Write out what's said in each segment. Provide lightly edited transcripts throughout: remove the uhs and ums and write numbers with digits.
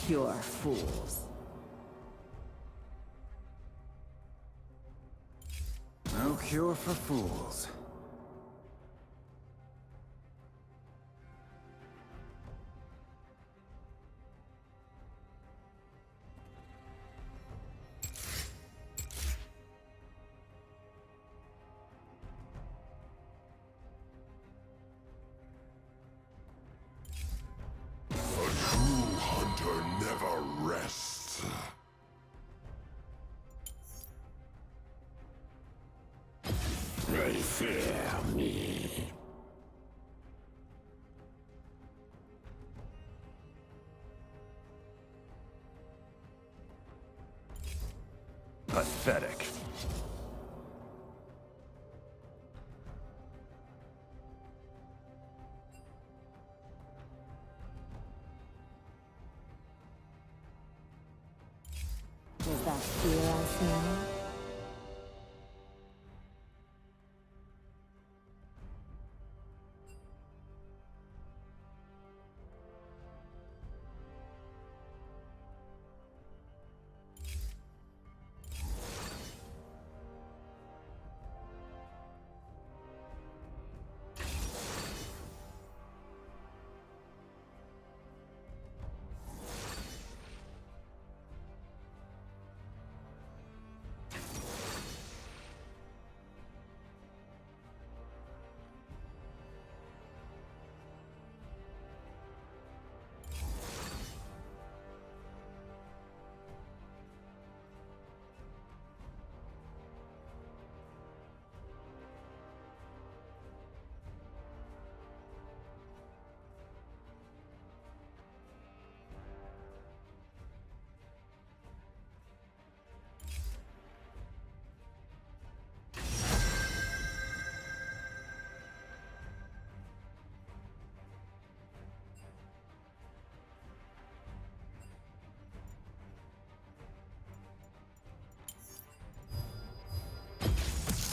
cure fools. No cure for fools. They fear me. Pathetic. Is that fear I smell?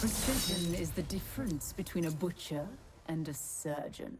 Precision is the difference between a butcher and a surgeon.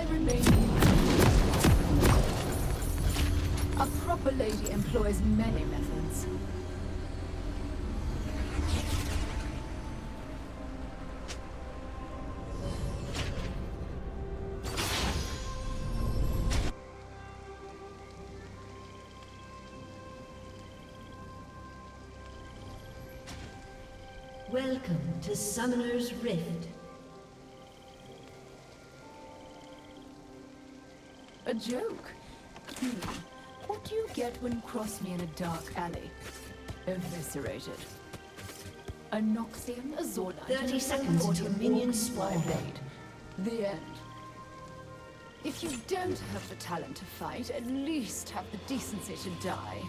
remain. A proper lady employs many methods. Welcome to Summoner's Rift. A joke? What do you get when you cross me in a dark alley? Eviscerated. A Noxian, a Zorlite, 30 seconds until minions spawn. Blade. The end. If you don't have the talent to fight, at least have the decency to die.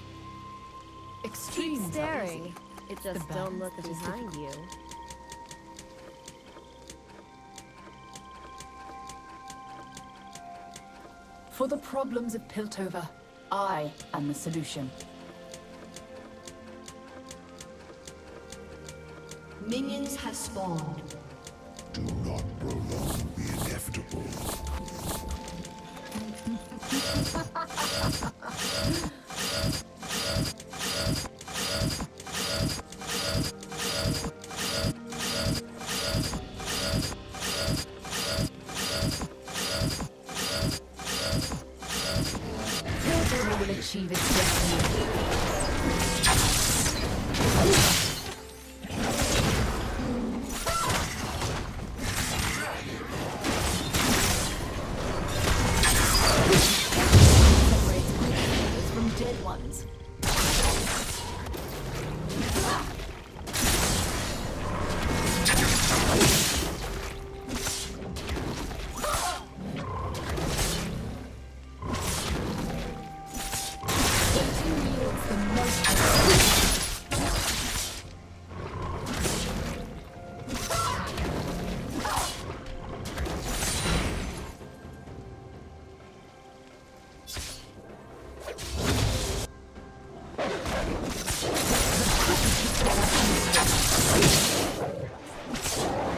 Extreme Keep staring. It just The don't look balance is behind you. For the problems of Piltover, I am the solution. Minions have spawned. Do not prolong the inevitable. Piltover will achieve its destiny. From dead ones.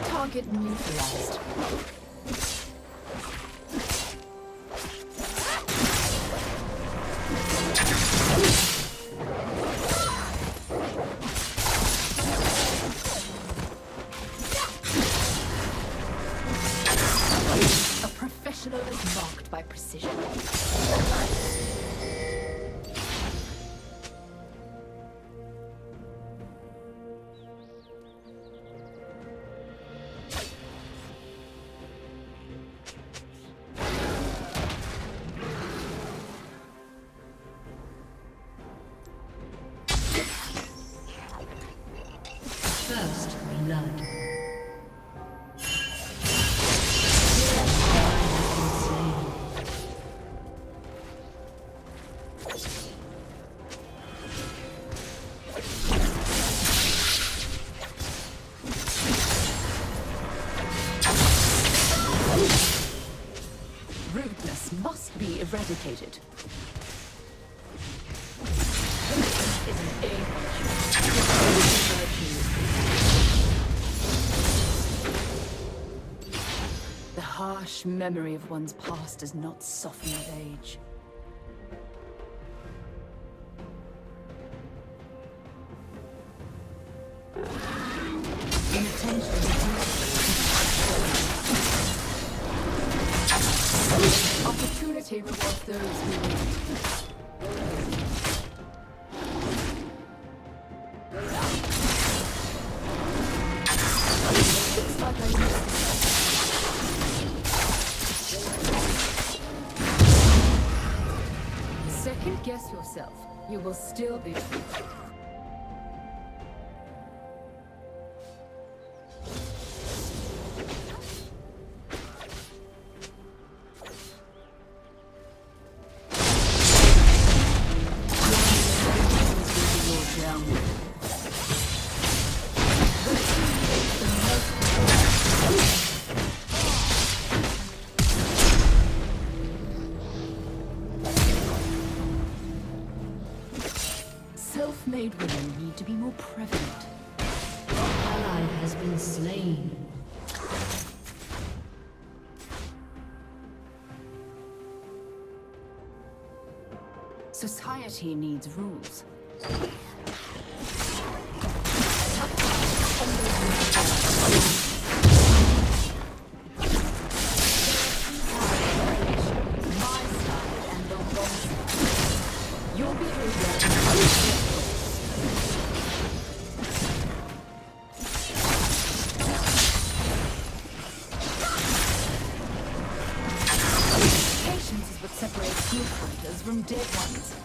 Target neutralized. A professional is marked by precision. First blood. Rudeness must be eradicated. Is an The harsh memory of one's past does not soften with age. Inattention. Opportunity rewards those who wait. Looks like I missed it. Second guess yourself. You will still be. Self-made women need to be more prevalent. Ally has been slain. Society needs rules. My side and the wrong side. Your behavior. Patience is what separates good hunters from dead ones.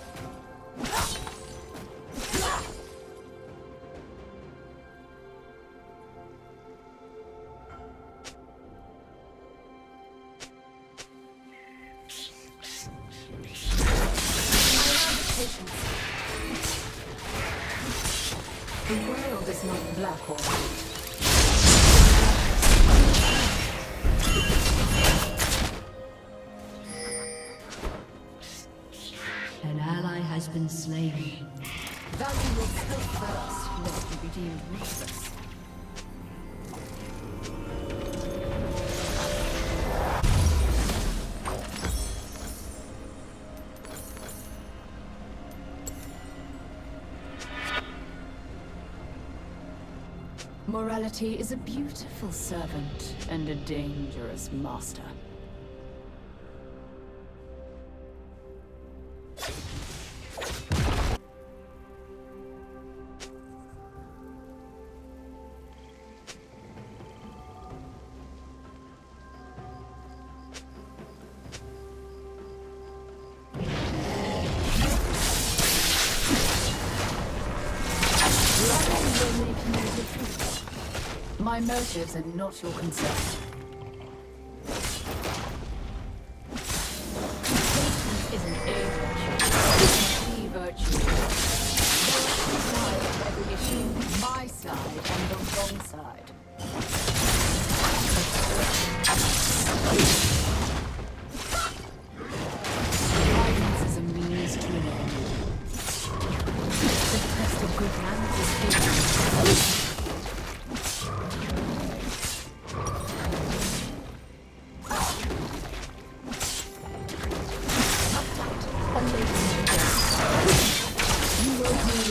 The world is not black or white. An ally has been slain. Value your skill first, lest you be deemed useless. Morality is a beautiful servant and a dangerous master. My motives are not your concern. Patience is an A virtue, B virtue. There are two sides of every issue, my side and the wrong side. Violence is a means to an end. The test of good manners is patience.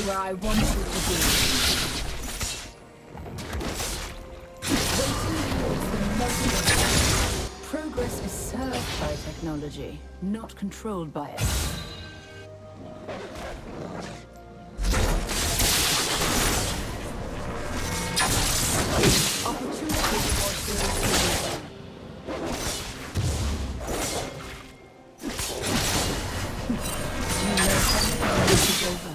Where I want you to be. Waiting towards the motive. Progress is served by technology, not controlled by it. Opportunity towards the you know something is over.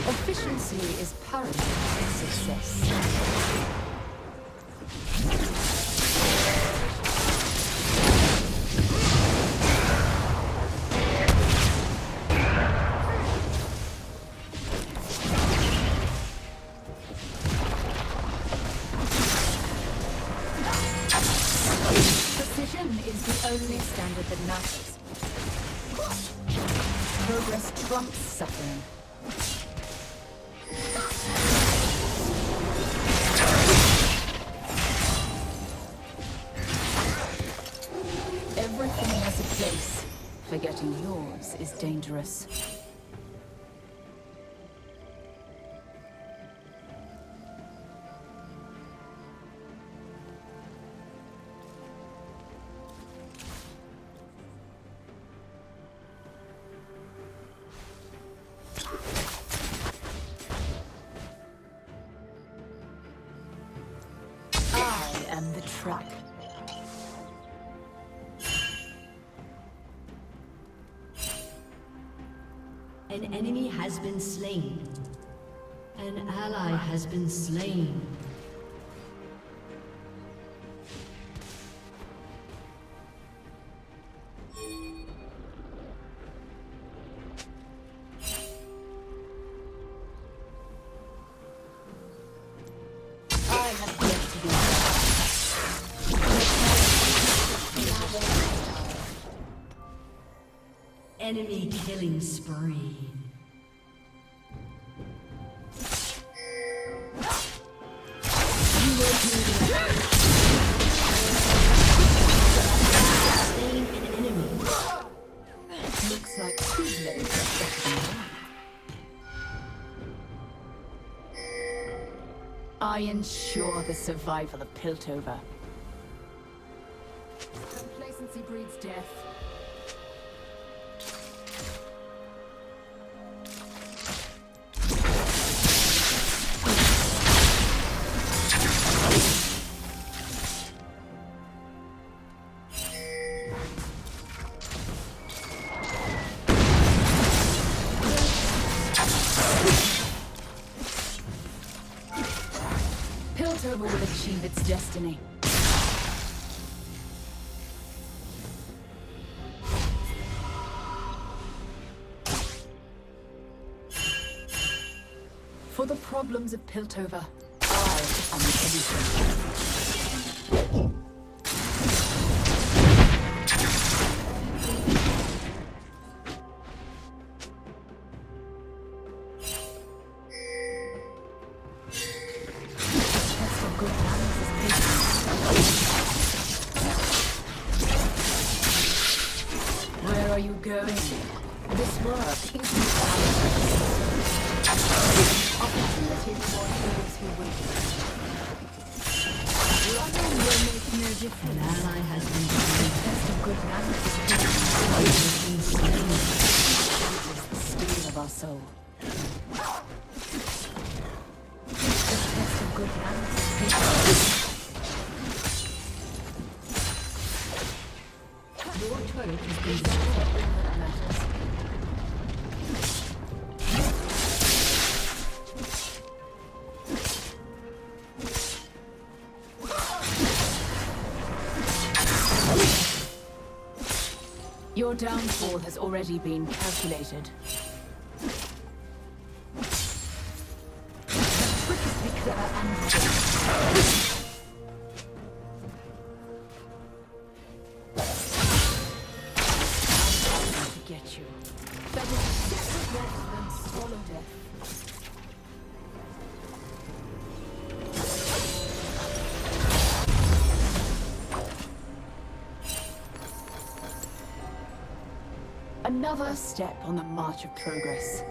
Efficiency is paramount to success. Precision is the only standard that matters. Progress trumps suffering. Everything has a place. Forgetting yours is dangerous. I am the trap. An enemy has been slain. An ally has been slain. Enemy killing spree. Slaying an enemy. Looks like two blades are better than one. I ensure the survival of Piltover. Complacency breeds death. Piltover will achieve its destiny. For the problems of Piltover, I am the solution. Where are you going? This work isn't opportunity for those who wait. Running will make no difference. An ally has been Test of good manners is the steel of our soul. The test of good manners is Your turret has been destroyed. Your downfall has already been calculated. The trick is to be clever and quick. Get you. That is separate death than swallow death. Another step on the march of progress.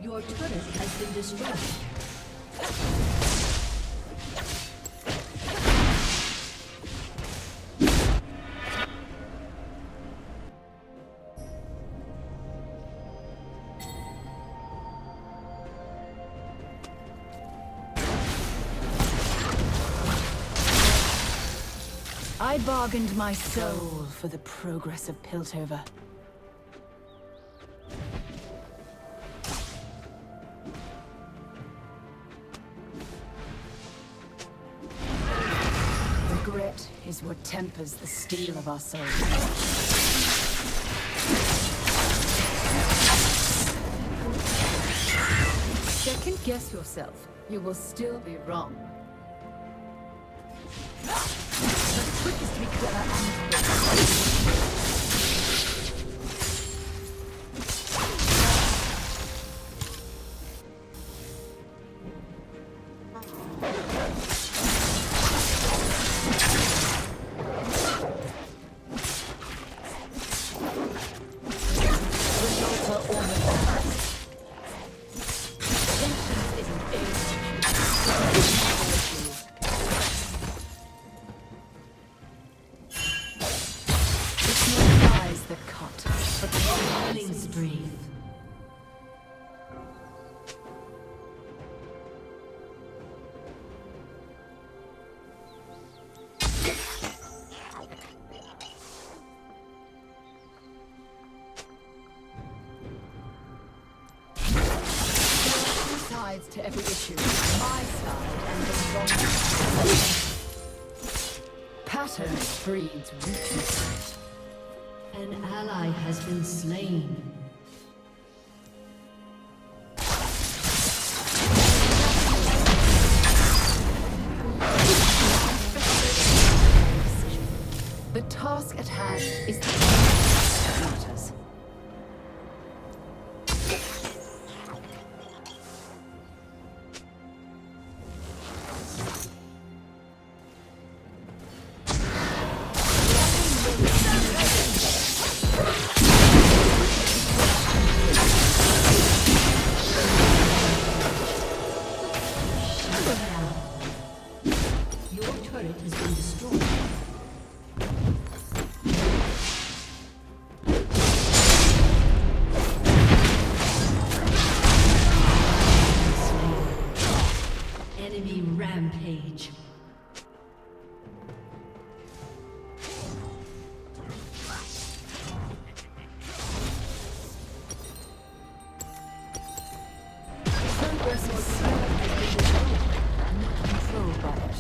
Your turret has been destroyed. I bargained my soul for the progress of Piltover. Regret is what tempers the steel of our souls. Second guess yourself. You will still be wrong. The trick is to be clever and quick. spree. To every issue, my side and the wrong side. Pattern breeds weakness. An ally has been slain. The task at hand is the that matters. Rampage. Progress is slow and not controlled by it.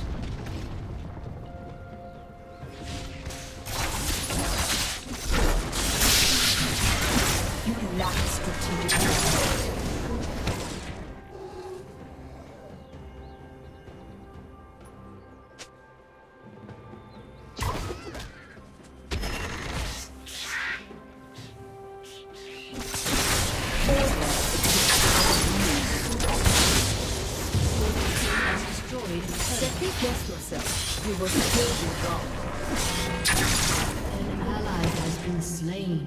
You lack strategic insight. Second-guess yourself. You will still be wrong. An ally has been slain.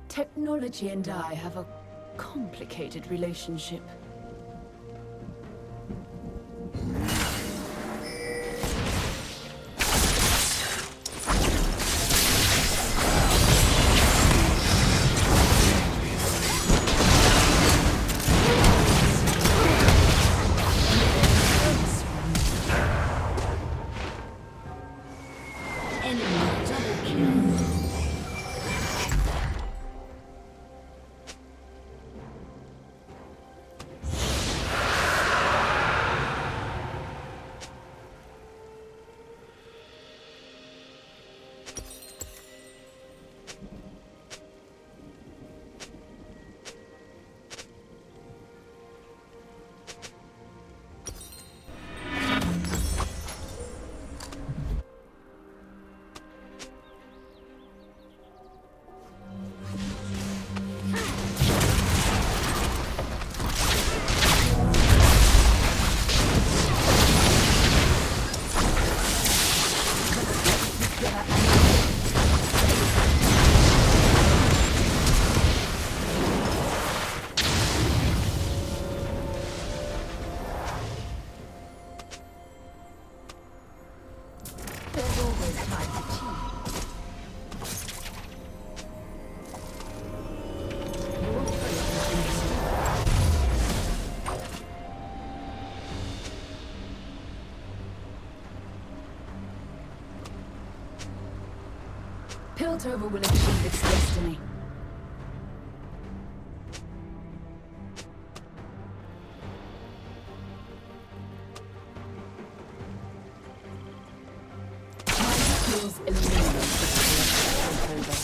Technology and I have a complicated relationship. Piltover will achieve its destiny. My skills eliminate the Piltover.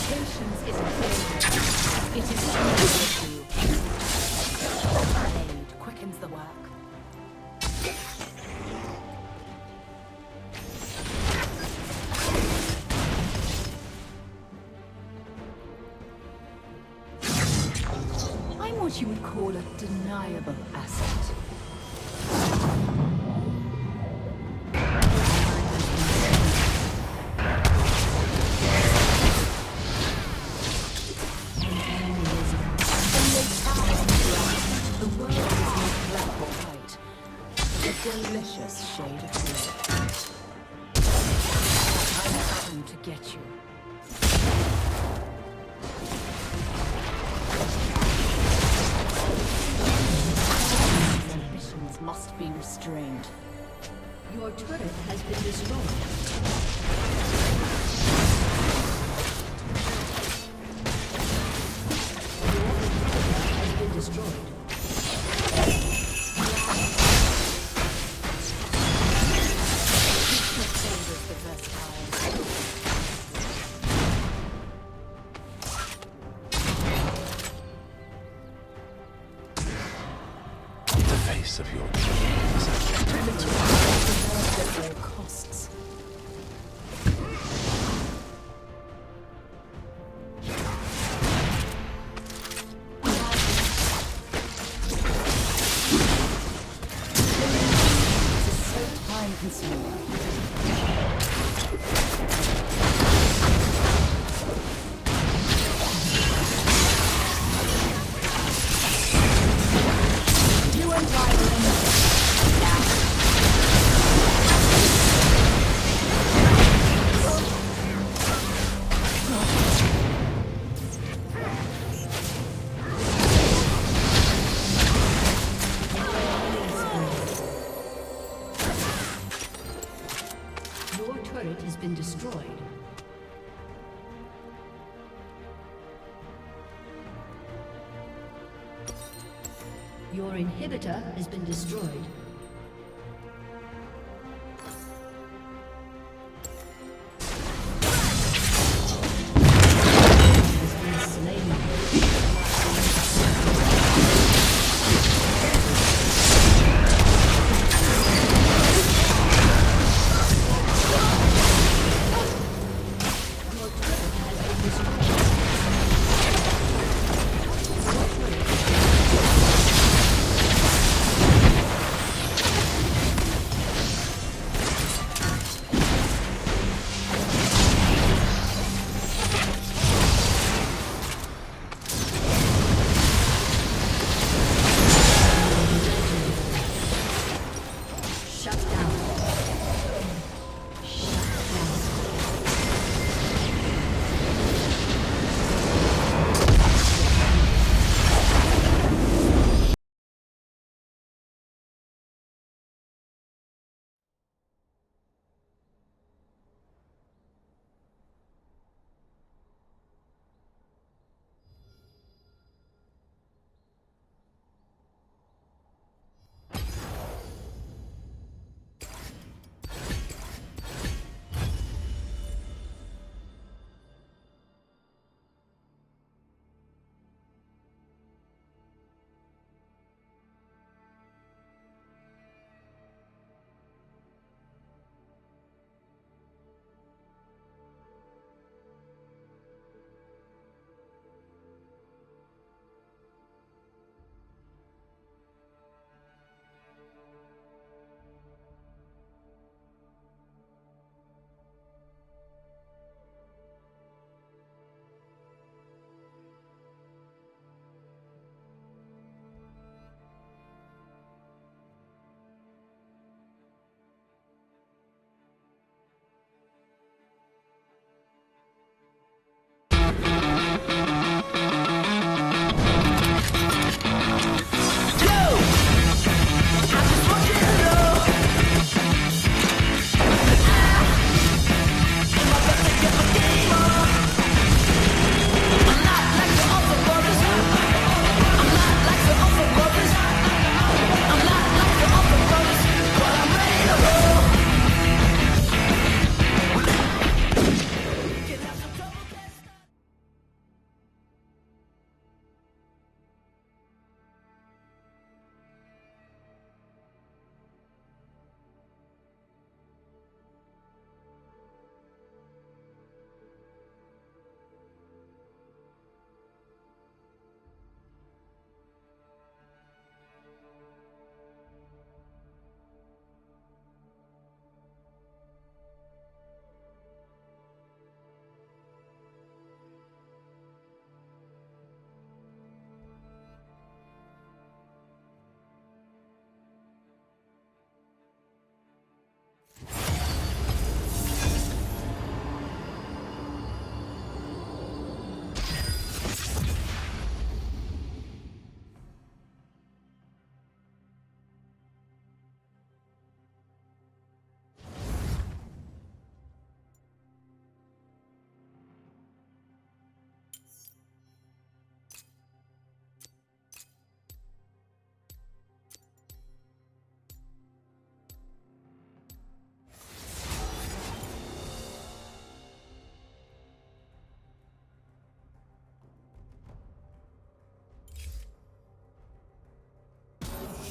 Patience is a failure. It is true. Aid quickens the work. I'm what you would call a deniable asset. The world is not black or white. delicious shade of blue. I'm coming to get you. Ambitions must be restrained. Your turret has been destroyed. Destroyed. The face of your costs. Has been destroyed. Your inhibitor has been destroyed. Has been slain.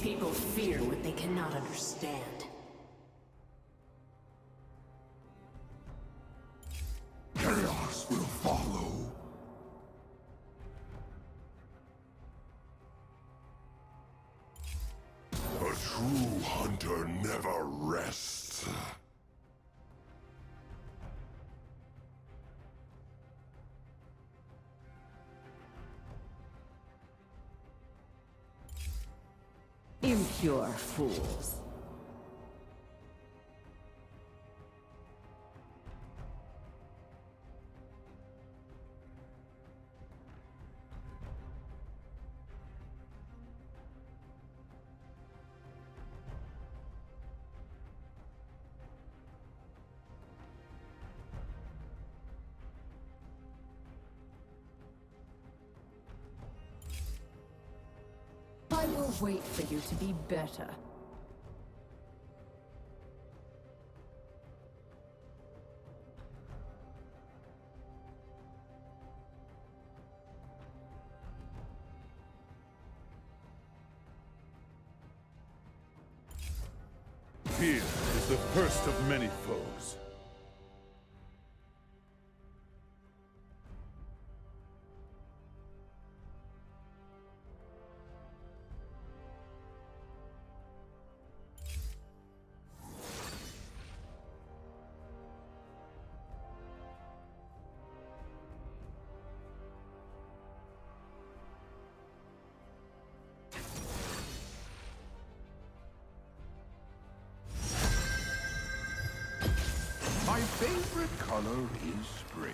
People fear what they cannot understand. Chaos will follow. A true hunter never rests. Impure fools. I will wait for you to be better. Fear is the first of many foes. My favorite color is spring.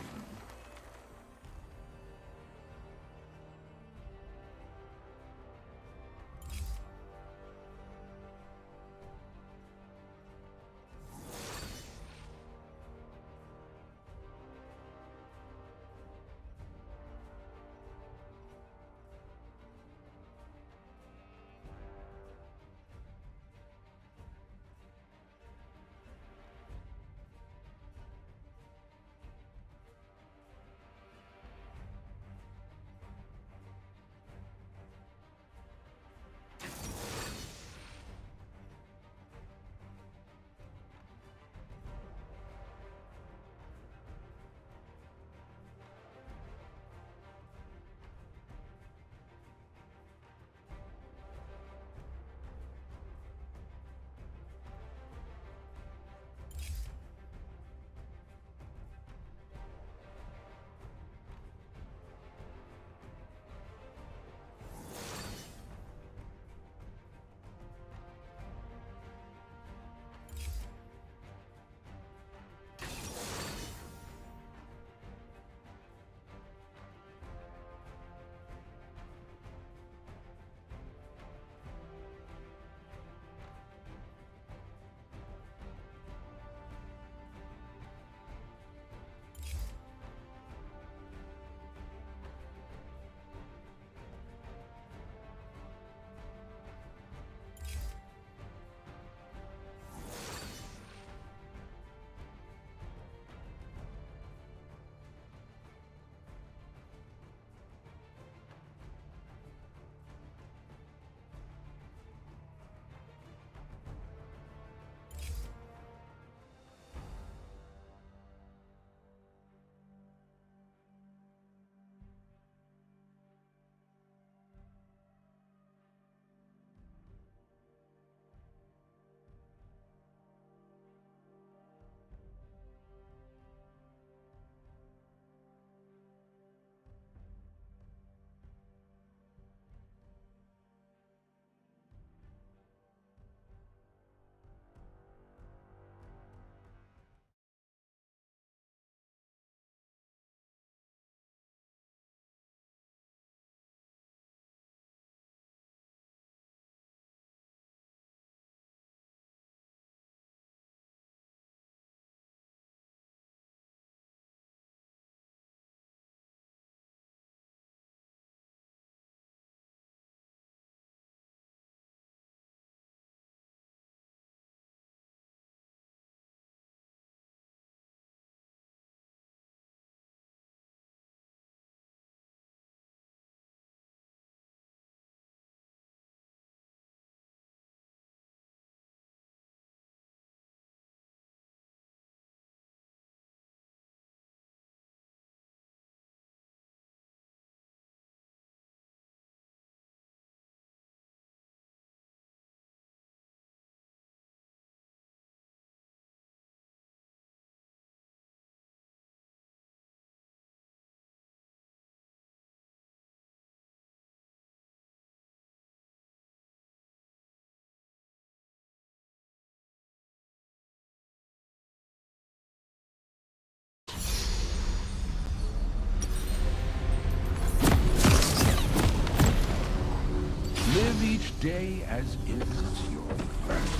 Live each day as if it's your first.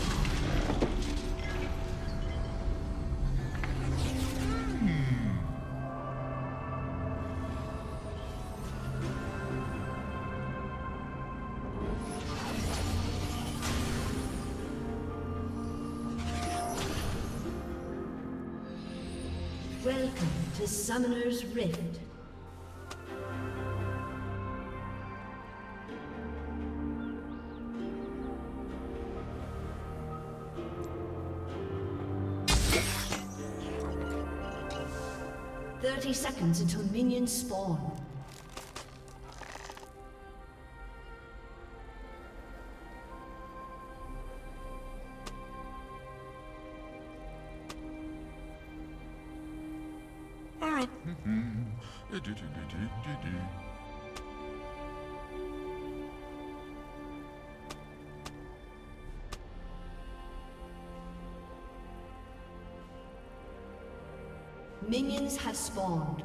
Welcome to Summoner's Rift. Seconds until minions spawn. All right. Minions have spawned.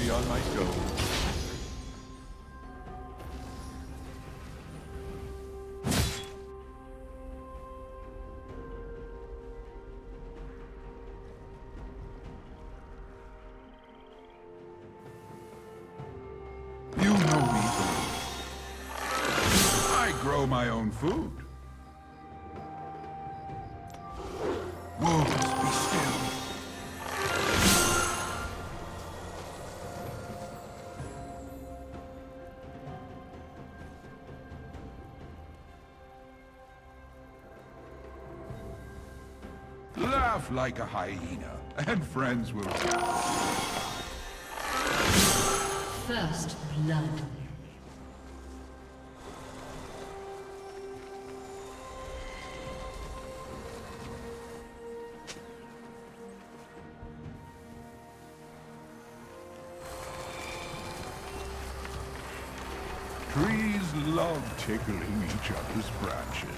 On my stove. You know me, I grow my own food. Wolves, be still. Laugh like a hyena, and friends will First blood. Trees love tickling each other's branches.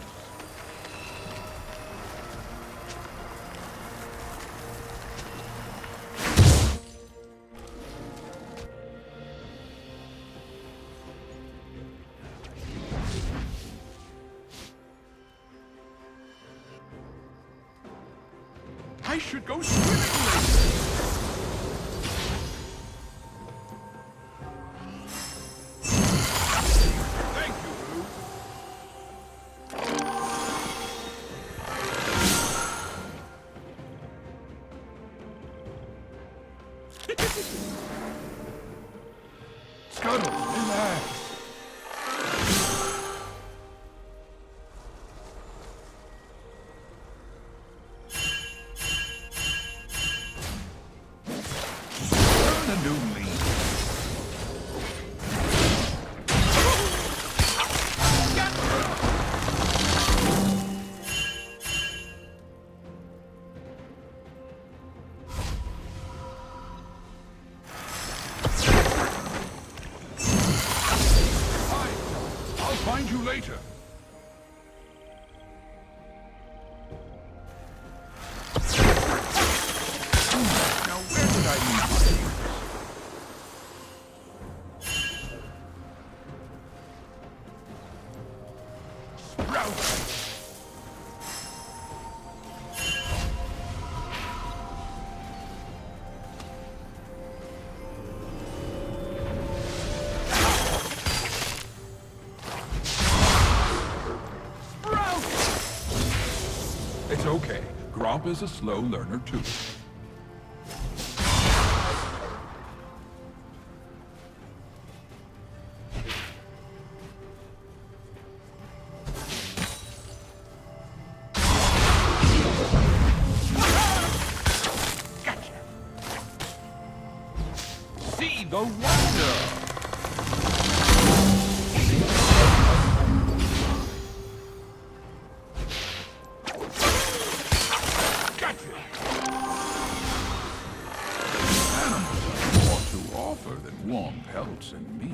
I should go swimming later. Thank you, Blue. Scuttle, relax. A new leaf. I'll find you later. Now where did I leave my leaves? It's okay. Gromp is a slow learner, too. Gotcha. See the wonder! bolts and meat.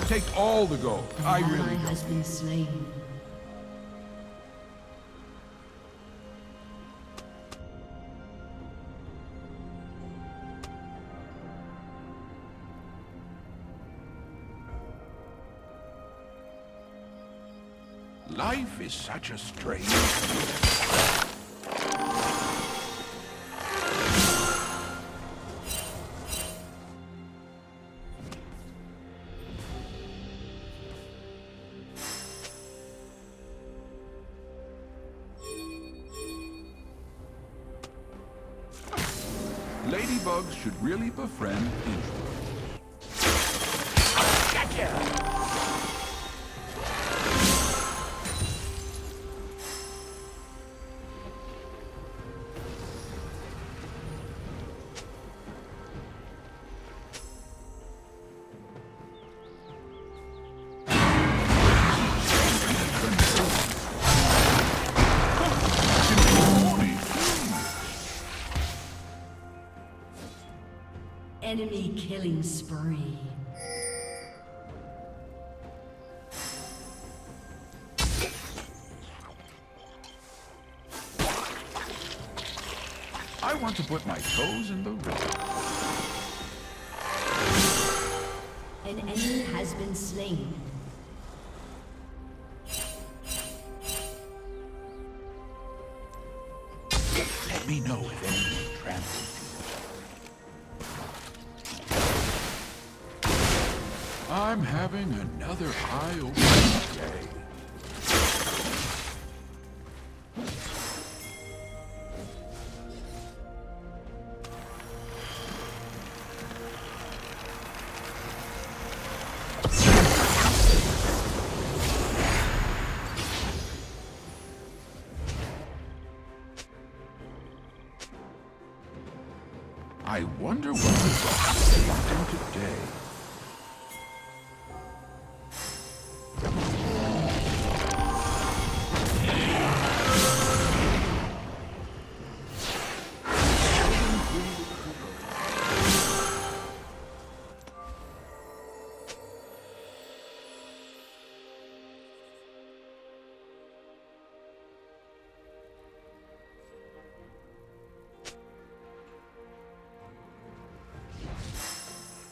Take all the gold. I An really ally don't. has been slain. Life is such a strange. Ladybugs should really befriend introverts. Gotcha! Enemy killing spree. I want to put my toes in the river. An enemy has been slain. Let me know if anyone tramples you. I'm having another eye-opening day. I wonder what we're watching today.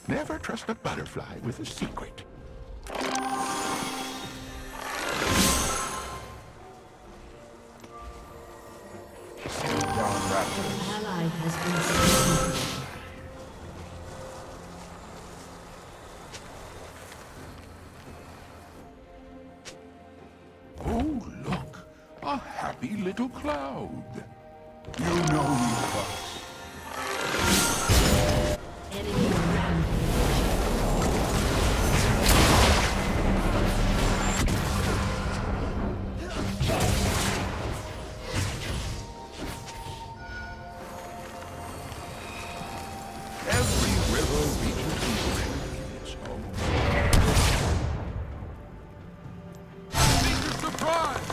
Never trust a butterfly with a secret. Sit down, raptors. An ally has been slain. Oh, look! A happy little cloud. You know me, Fox. Enemy rampage. Every river reaches the ocean in its home. Major surprise!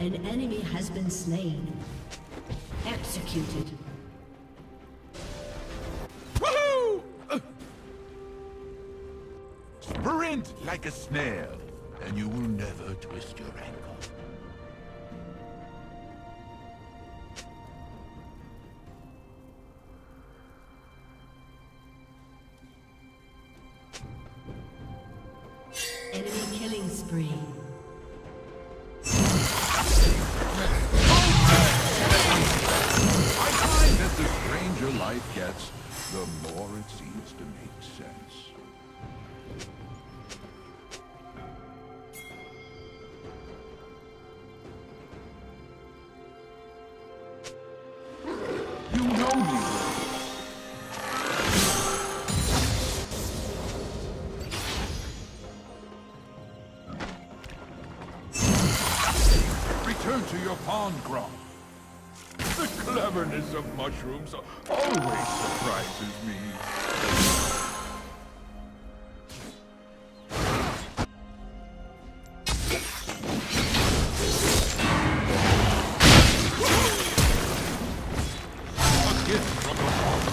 An enemy has been slain. Executed. bent like a snail, and you will never twist your ankle. Enemy killing spree. I find that the stranger life gets, the more it seems to make sense. You know me well. Return to your pond, Grom. The cleverness of mushrooms always surprises me. A gift from the Father.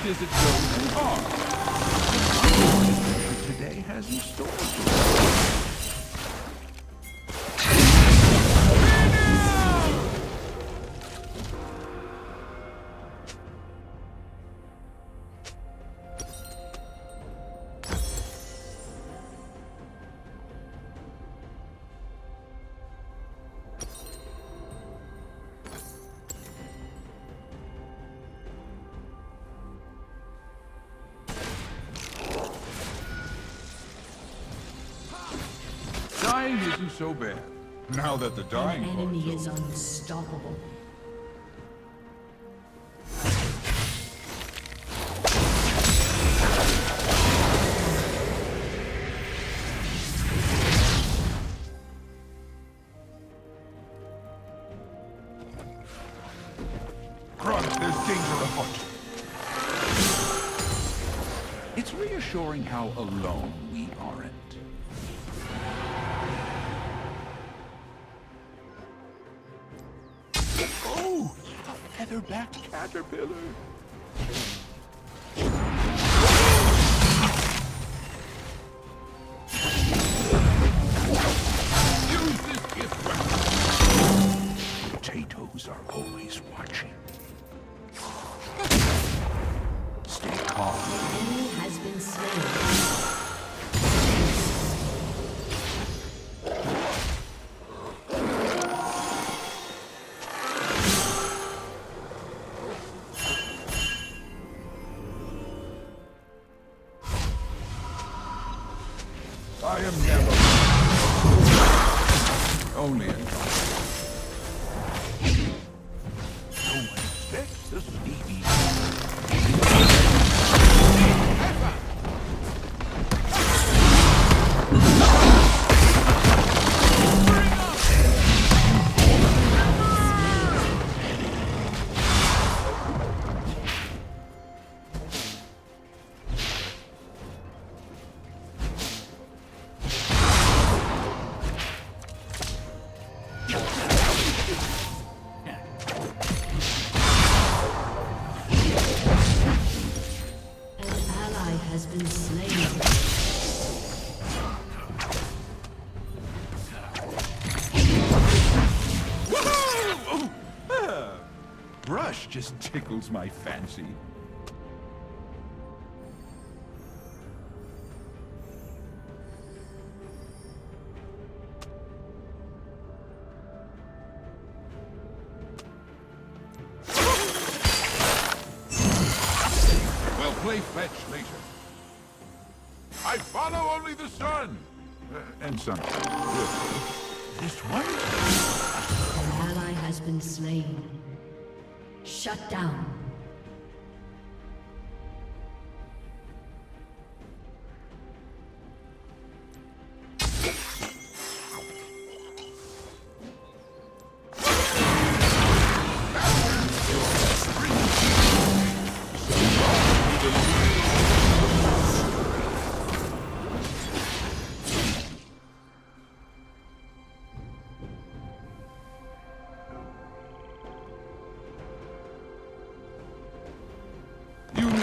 Visit those who are. Today has in store for us. Dying isn't so bad. Now that the dying An enemy part's is over. unstoppable. Grunt, there's danger afoot. It's reassuring how alone we aren't. Oh, a feather-backed caterpillar. Use this gift weapon. Potatoes are always watching. Stay calm. Enemy has been slain. I am never only in trouble. No one expects a Stevie. Has been slain. Brush just tickles my fancy. We'll play fetch later. I follow only the sun. And sometimes this one. An ally has been slain. Shut down.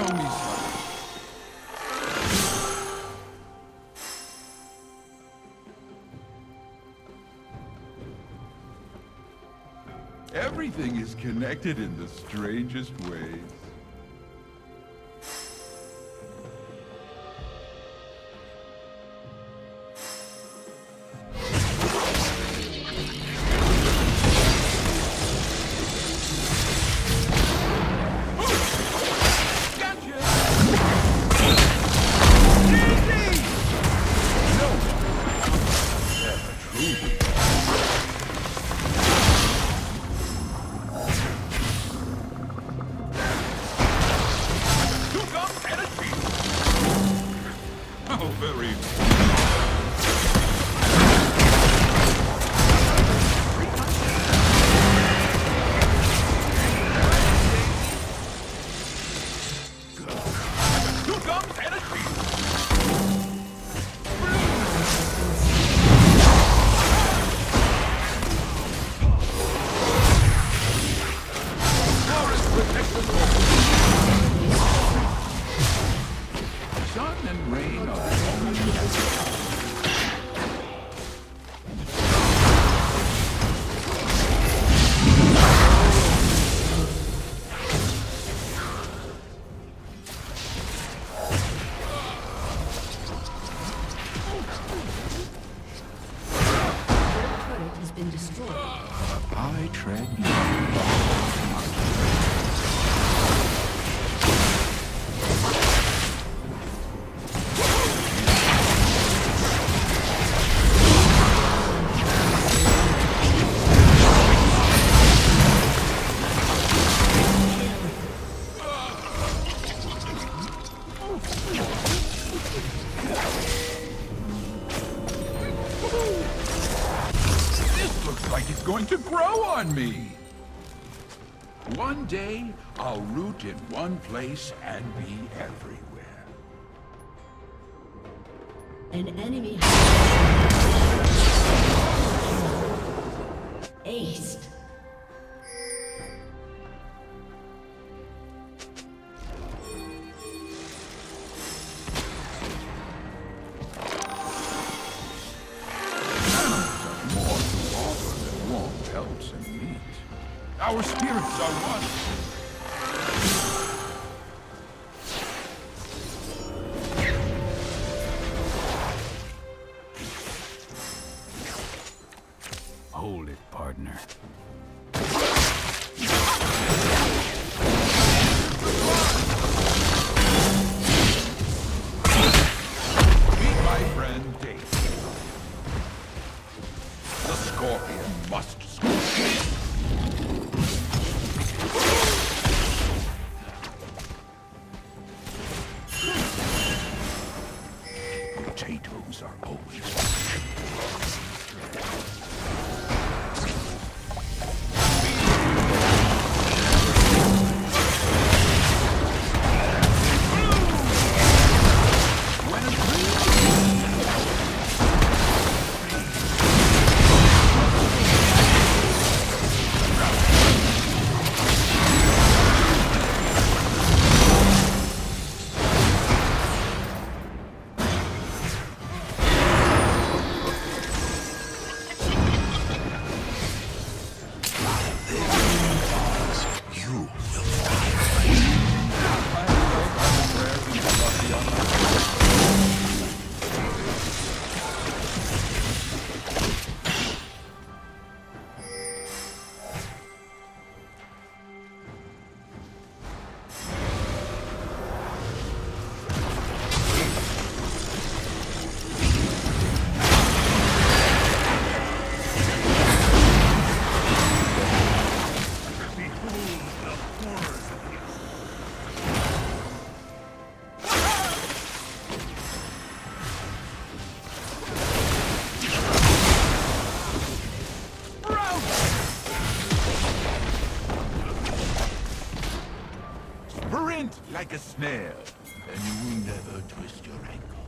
show me something. Everything is connected in the strangest ways. I tread like it's going to grow on me. One day, I'll root in one place and be everywhere. An enemy aced. Our spirits are one. Hold it, partner. Meet my friend Dave. The scorpion must scorch. Potatoes are always like a snail, and you will never twist your ankle.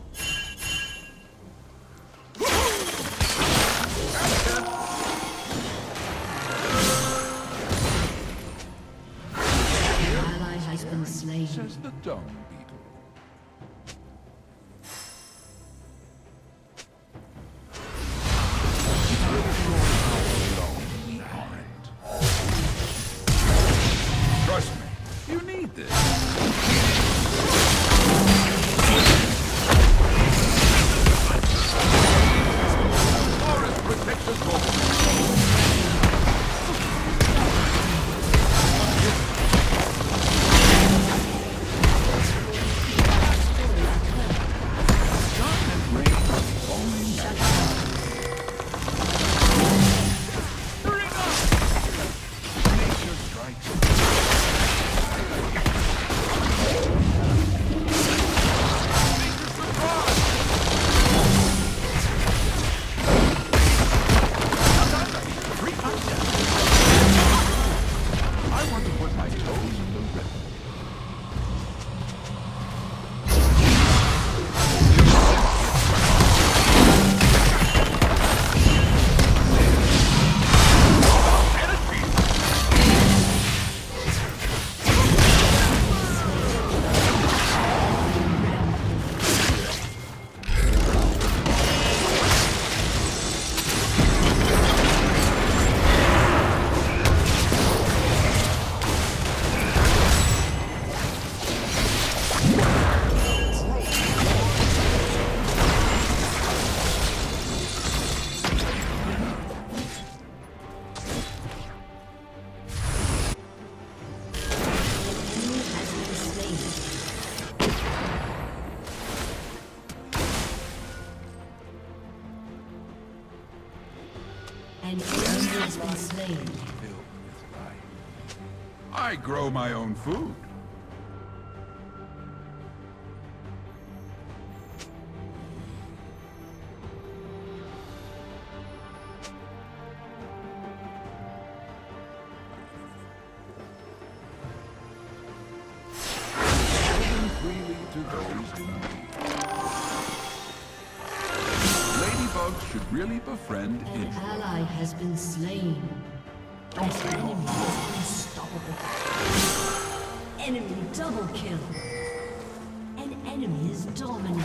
An ally has been slain. Says the dung beetle. We aren't. Trust me, you need this. Forest protects us all. An enemy has been slain. Filled with life. I grow my own food. Giving freely to those in need. Ladybugs should really befriend An insects. ally has been slain. Don't This be enemy is unstoppable. Enemy double kill. An enemy is dominating.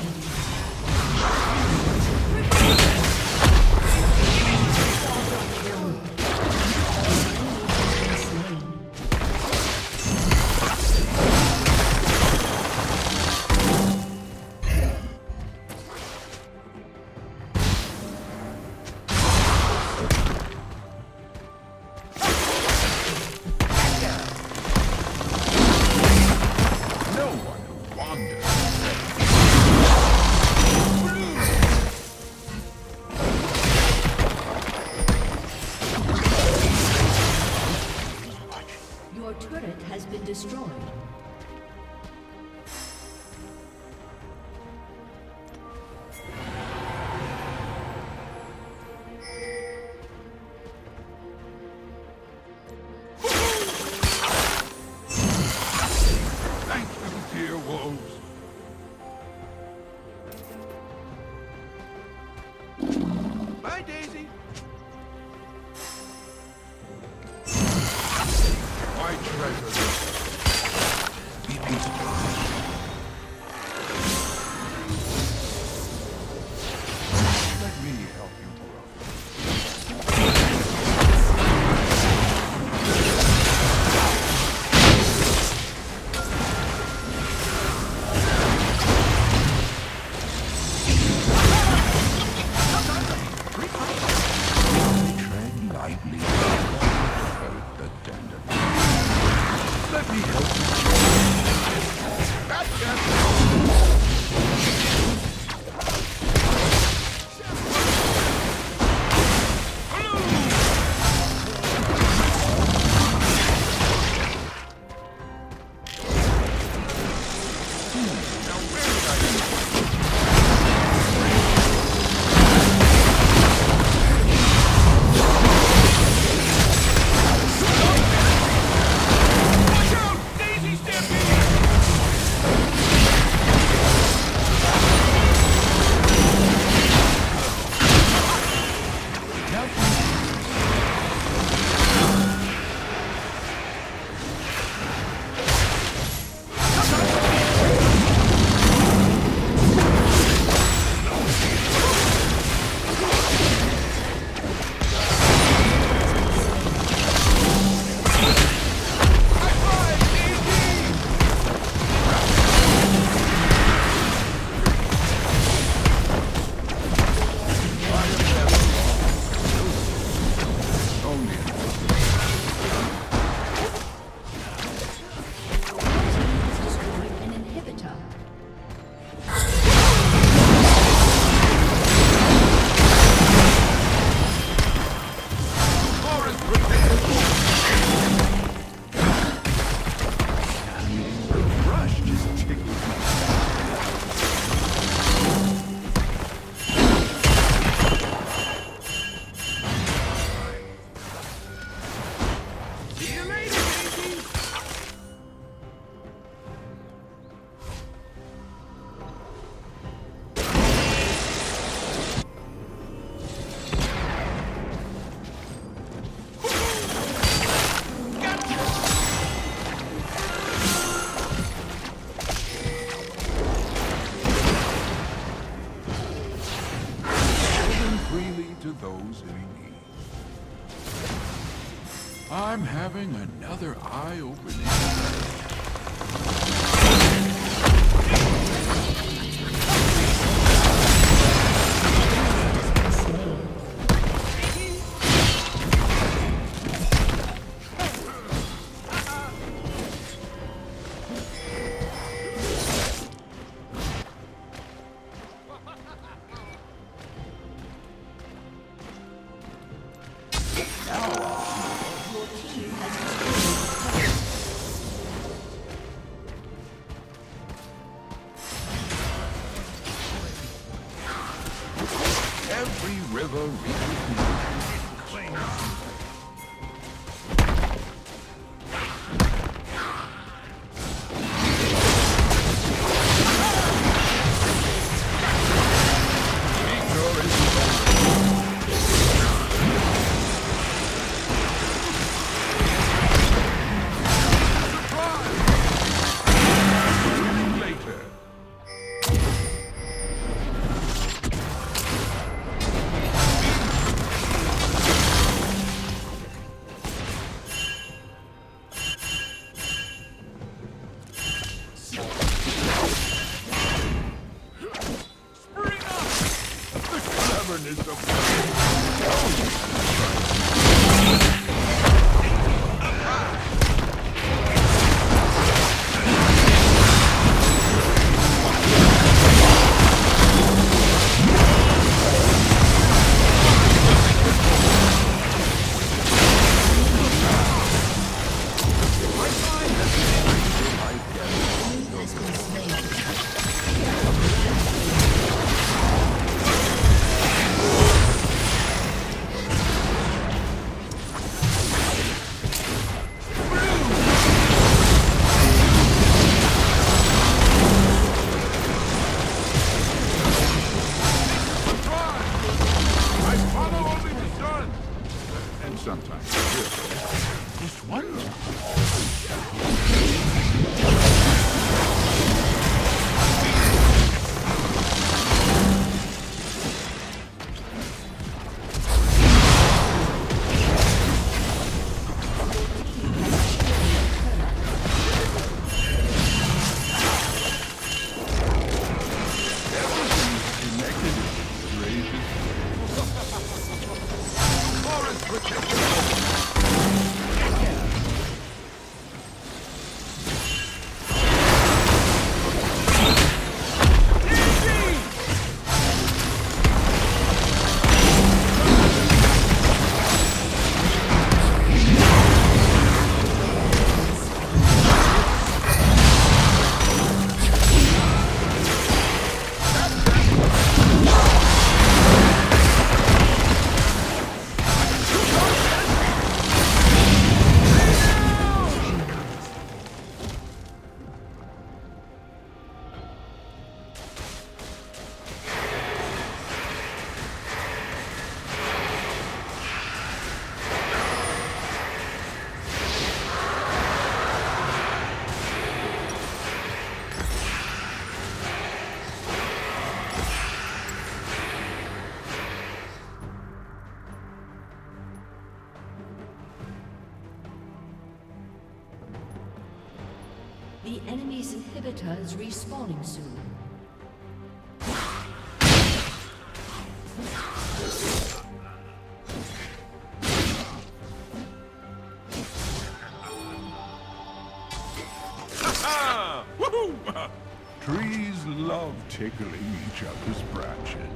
Double kill. An enemy has been slain. No one who wanders. Your turret has been destroyed. Thank you, dear wolves. Bye, Daisy. My treasure. Be peaceful. Let me help you grow. Tread lightly. Hurt the dandelion. we need. I'm having another eye-opening. Every river reaches sometimes. Just one. The enemy's inhibitor is respawning soon. Woohoo! Trees love tickling each other's branches.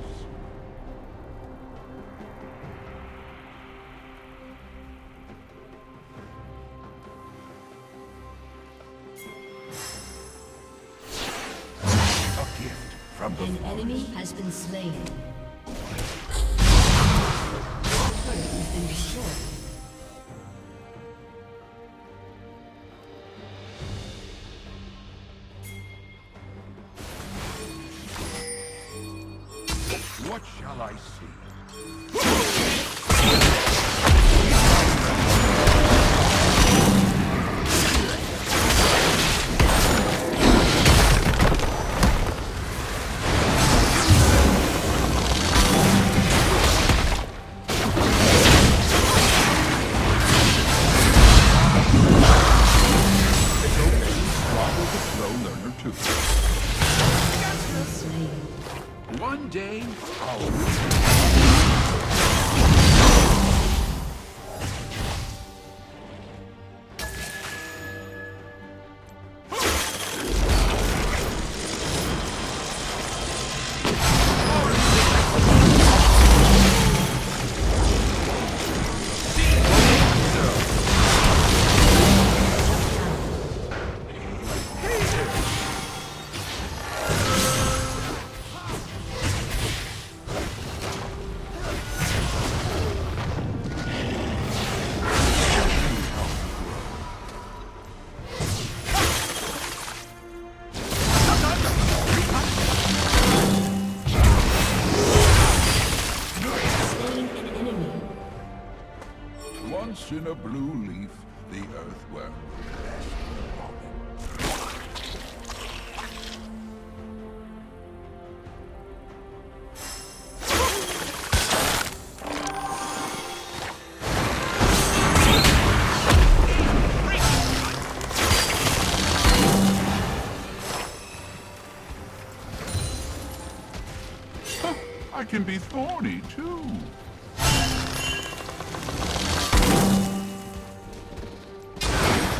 An enemy has been slain. Turret has been destroyed. What shall I see? day, once in a blue leaf, the earthworm blessed I can be thorny, too.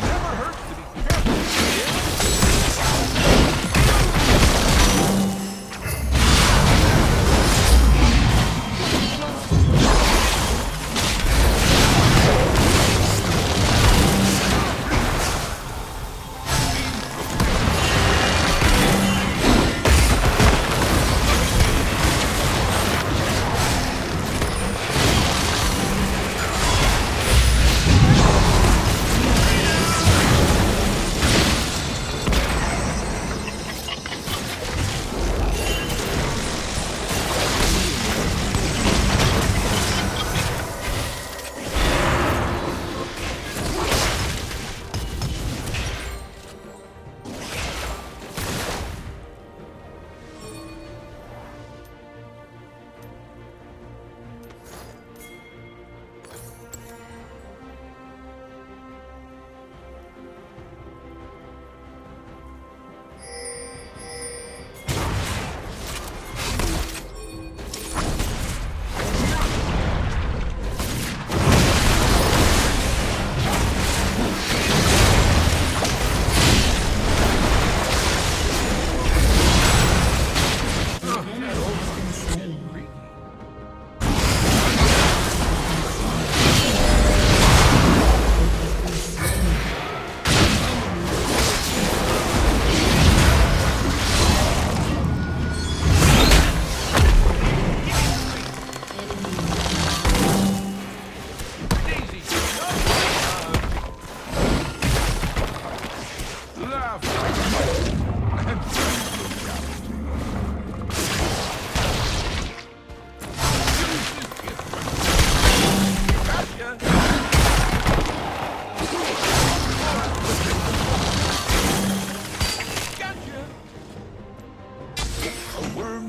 Never hurts to be careful,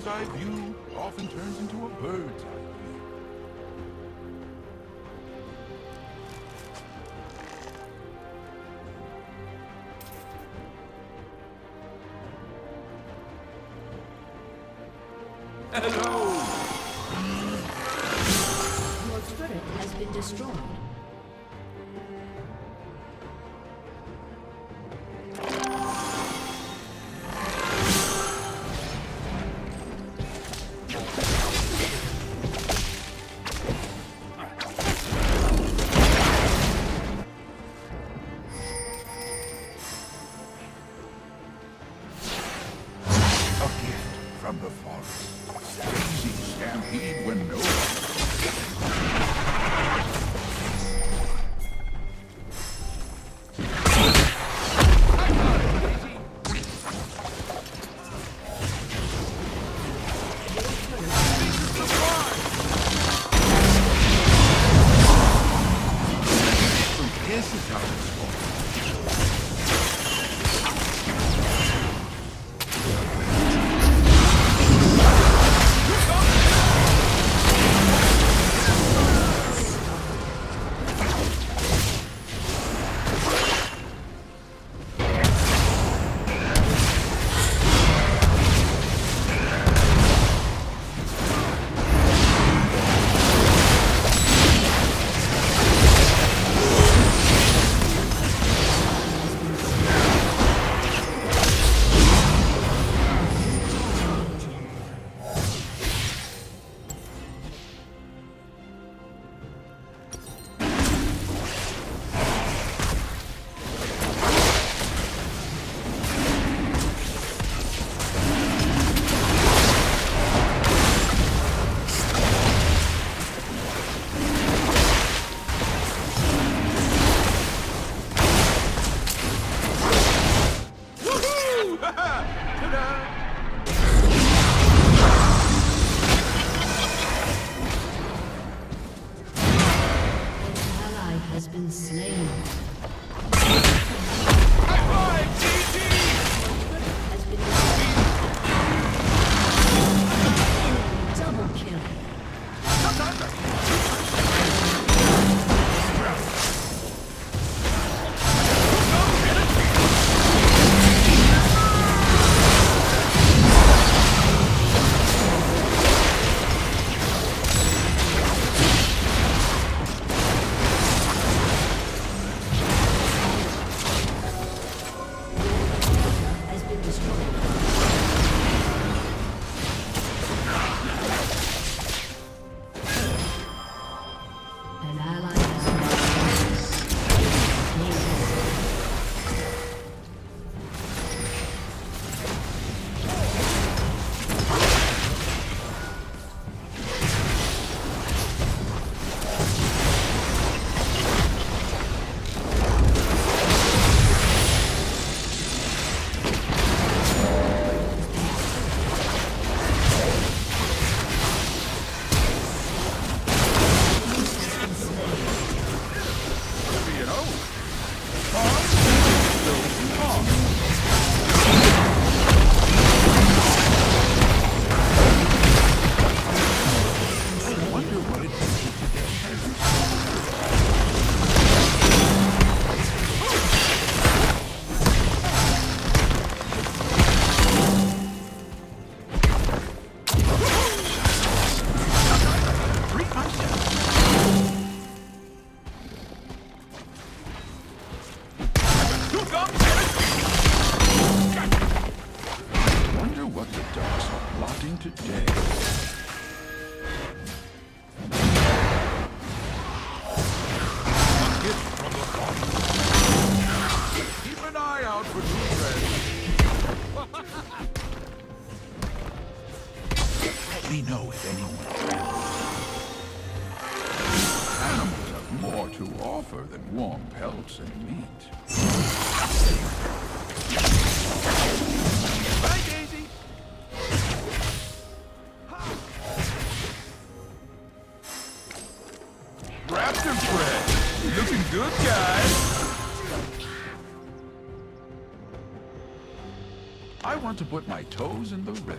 eye view often turns into a bird's eye view. Hello! Your turret has been destroyed. From the forest, easy stampede when no has been slain. Has been double kill. An ally has Wonder what the dogs are plotting today. A gift from the bottom. Keep an eye out for new friends. Let me know if anyone travels. Animals have more to offer than warm pelts and meat. Bye, Daisy. Raptor bread. Looking good, guys. I want to put my toes in the river.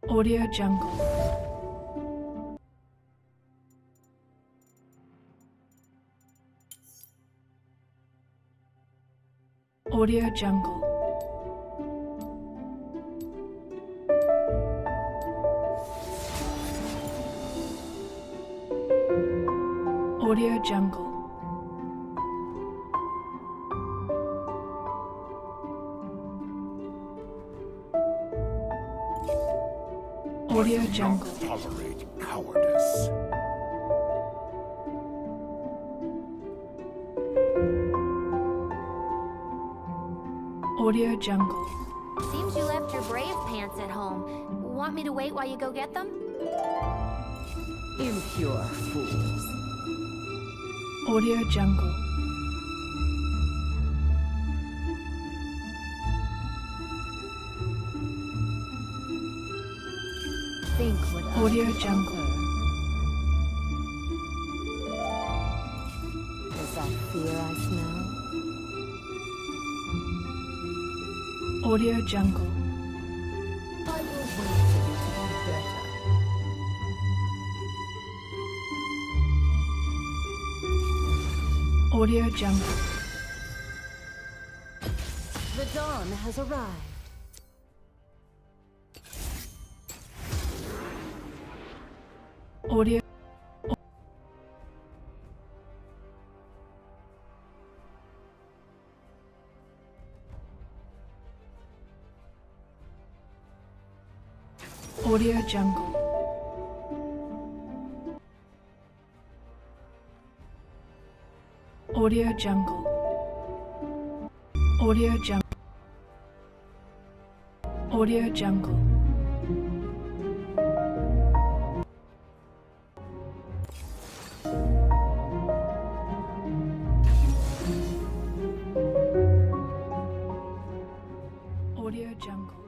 Audio Jungle. Audio Jungle. Audio Jungle. Audio Jungle. Tolerate cowardice. Audio Jungle. Seems you left your brave pants at home. Want me to wait while you go get them? Impure fools. Audio Jungle. Think what Audio I could Jungle. offer. Is that fear I smell? Audio Jungle. I will wait for you to be better. Audio Jungle. The dawn has arrived. Audio. Audio Jungle. Audio Jungle. Audio Jungle. Audio Jungle. Audio Jungle.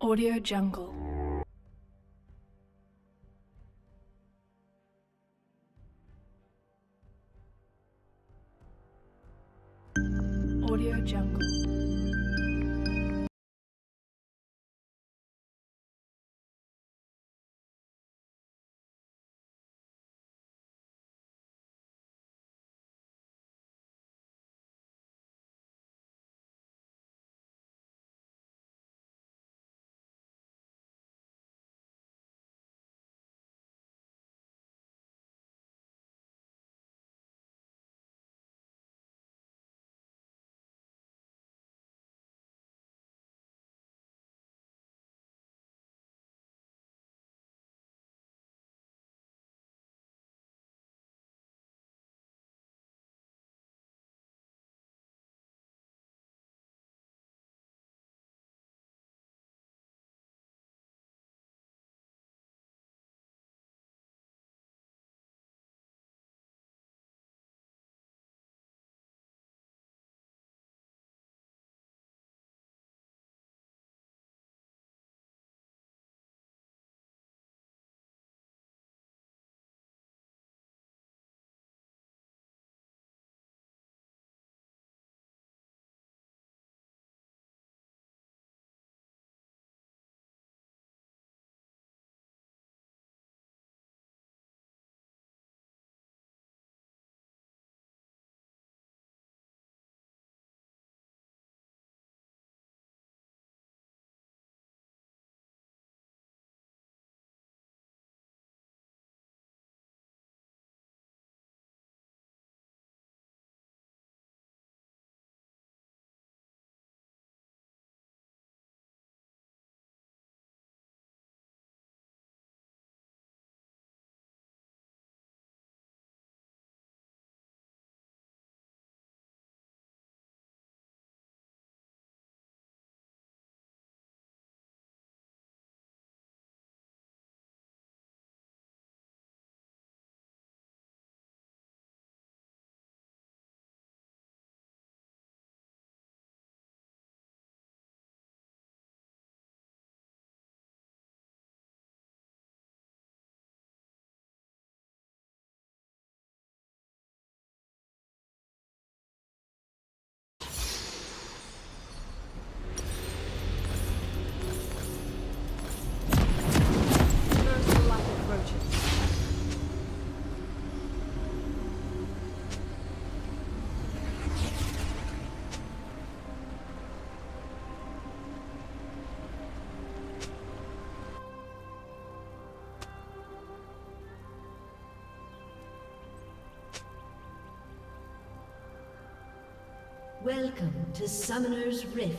Audio Jungle. Audio Jungle. Welcome to Summoner's Rift.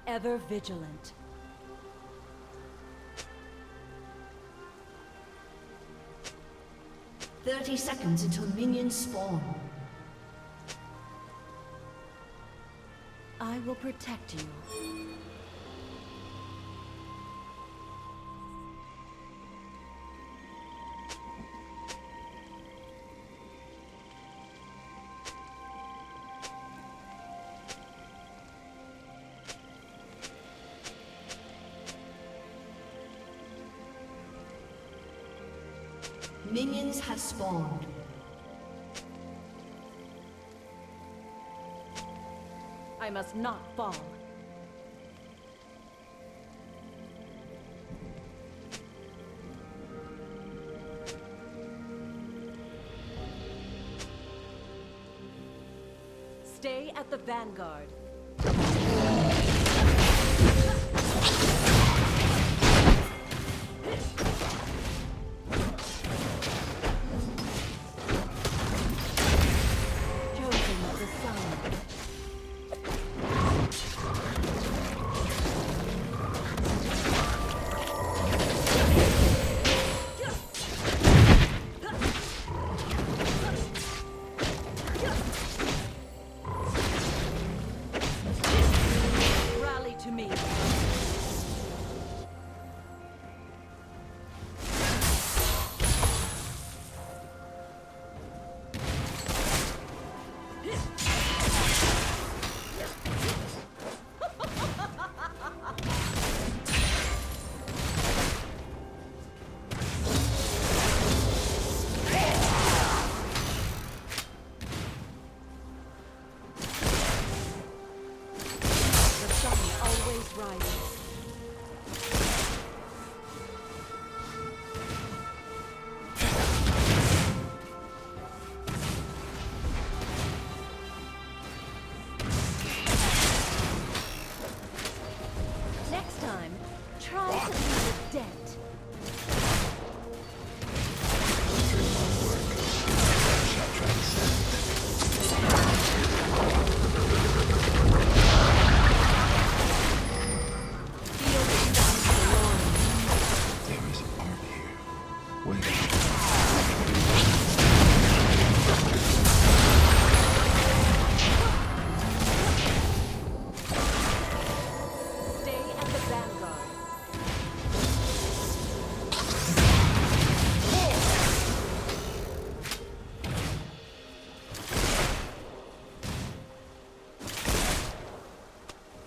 Ever vigilant. "30 seconds until minions spawn." I will protect you. Minions have spawned. I must not fall. Stay at the vanguard.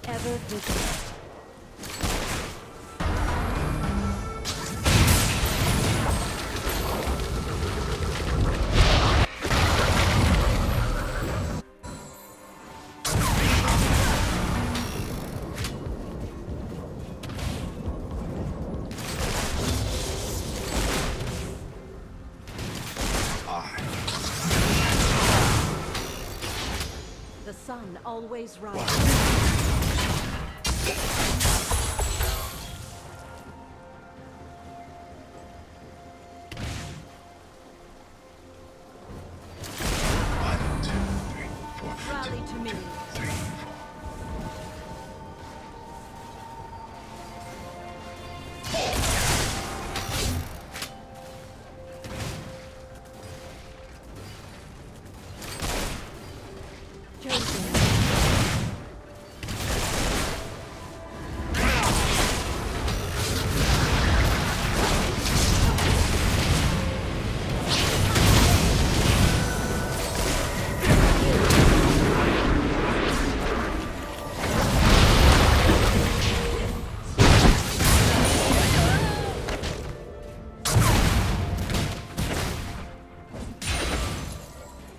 Ever vigilant. The sun always rises. Rally to me.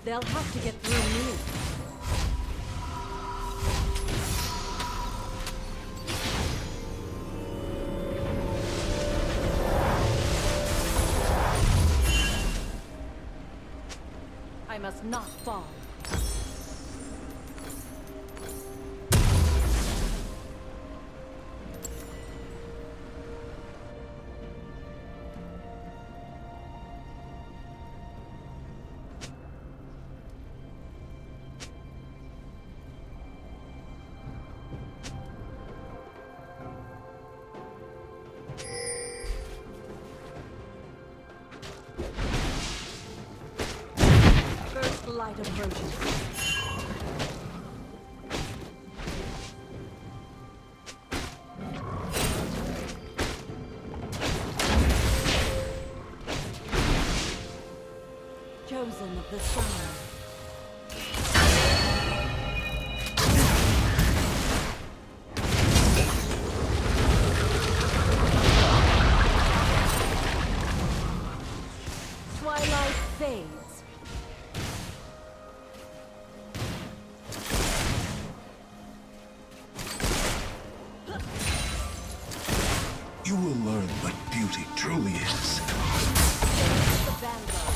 They'll have to get through me. I must not fall. First light approaches. Chosen of the sun. Twilight fades. You will learn what beauty truly is. The vanguard.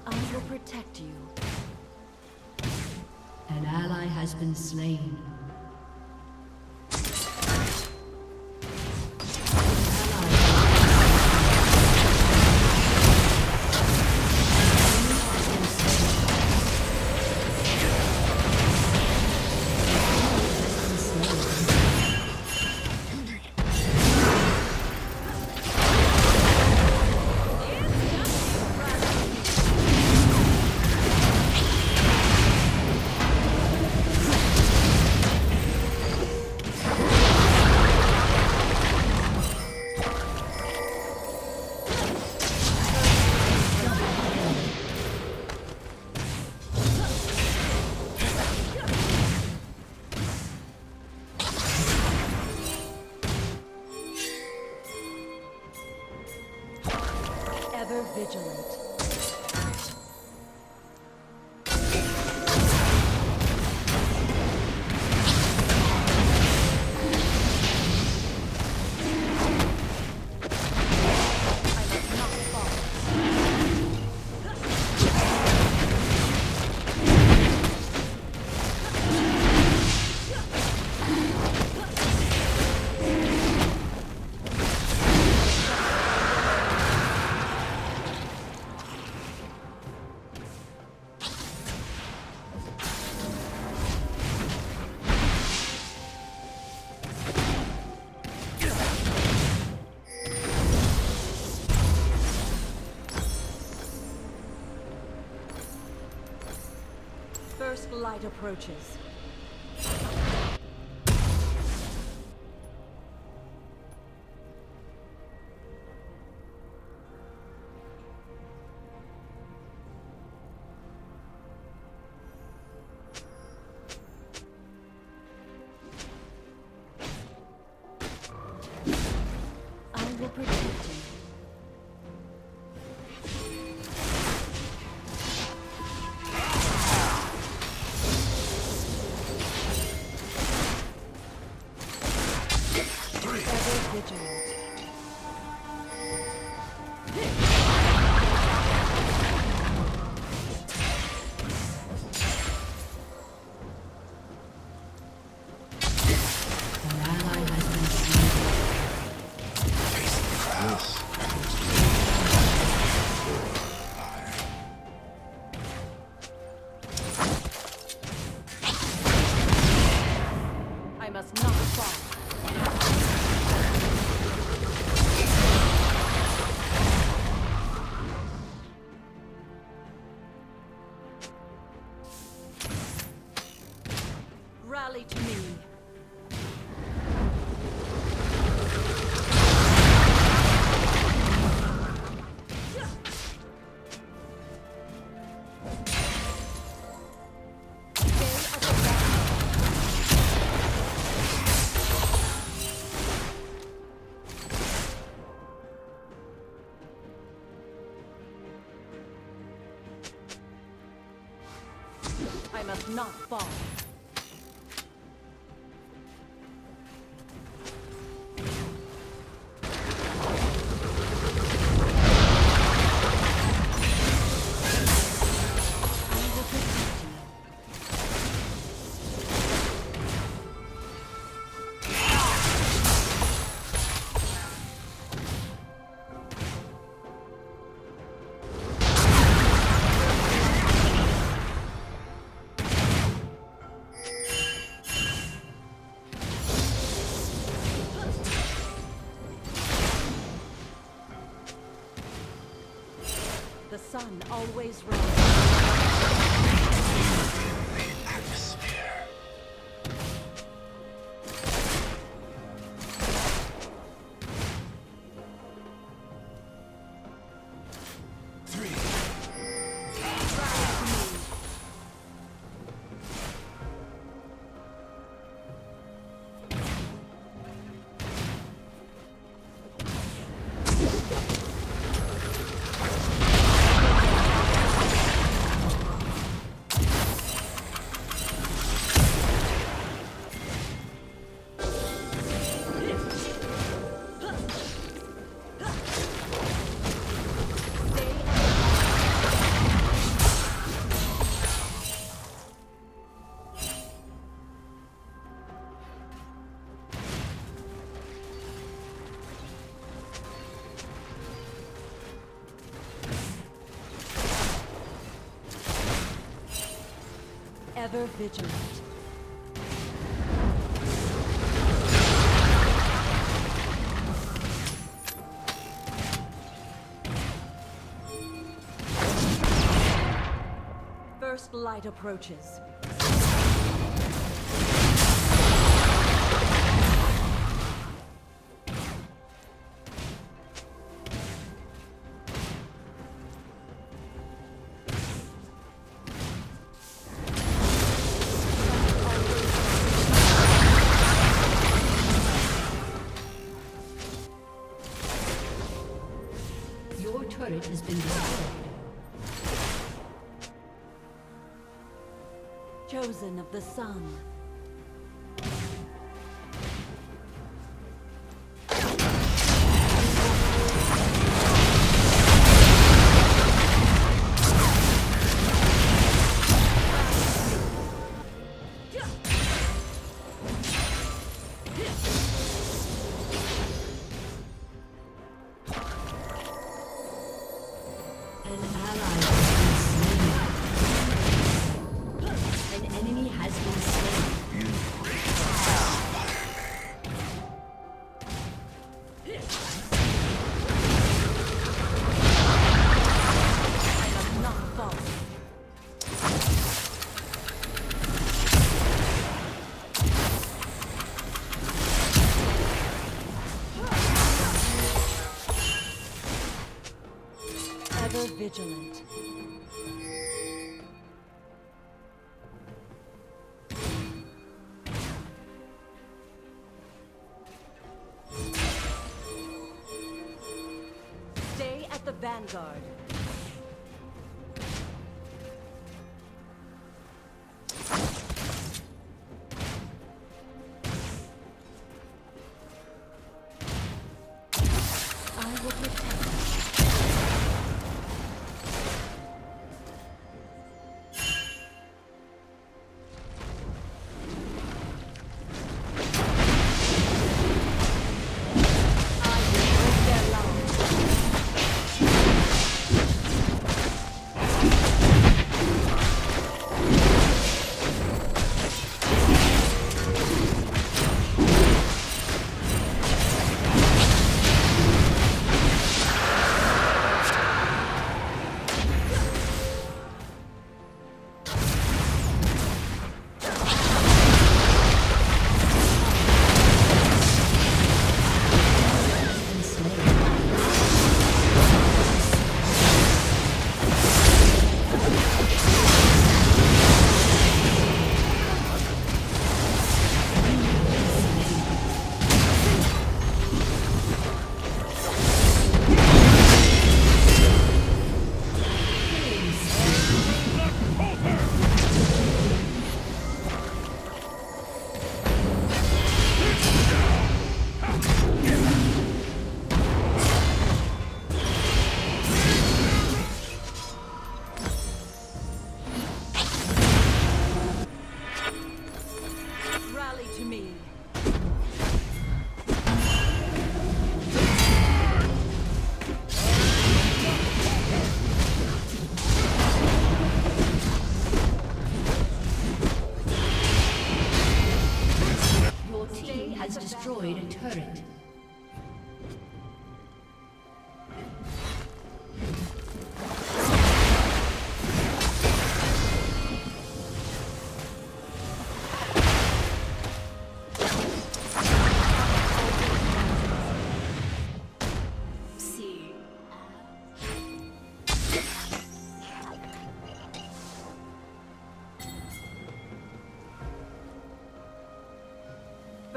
I will protect you. An ally has been slain. Ever vigilant. First light approaches. I will protect you. I must not fall. Rally to me. I must not fall. sun always rises. Atmosphere. Ever vigilant. First light approaches. Your turret has been destroyed. Chosen of the sun. An ally has been slain. An enemy has been slain. I must not fall. Ever vigilant. Stay at the vanguard. I will protect you. I will break their lines. Rally to me. Your team has destroyed a turret.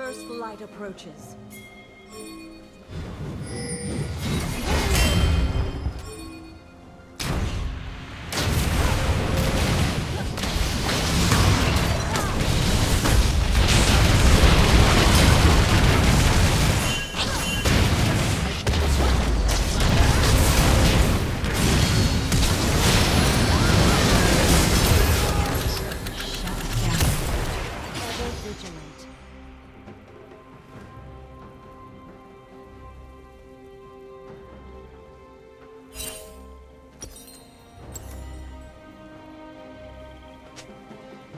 First light approaches. Ever vigilant.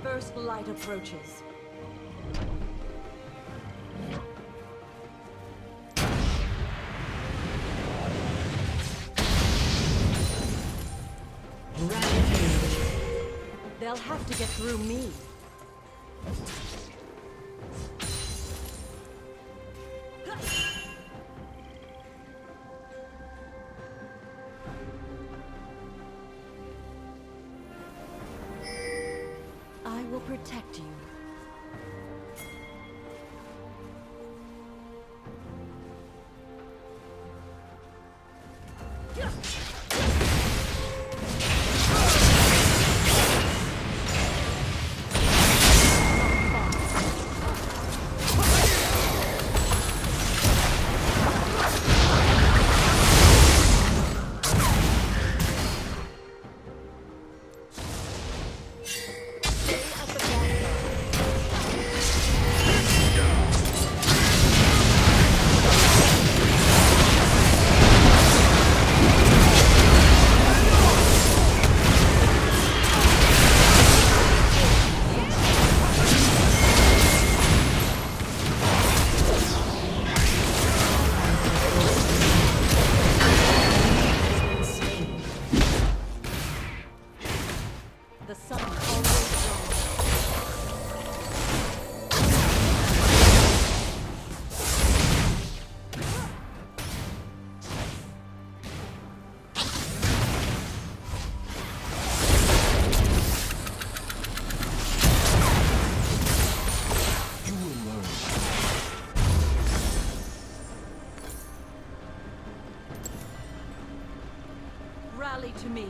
First light approaches. They'll have to get through me. I will protect you. The sun always rises. You will learn. Rally to me.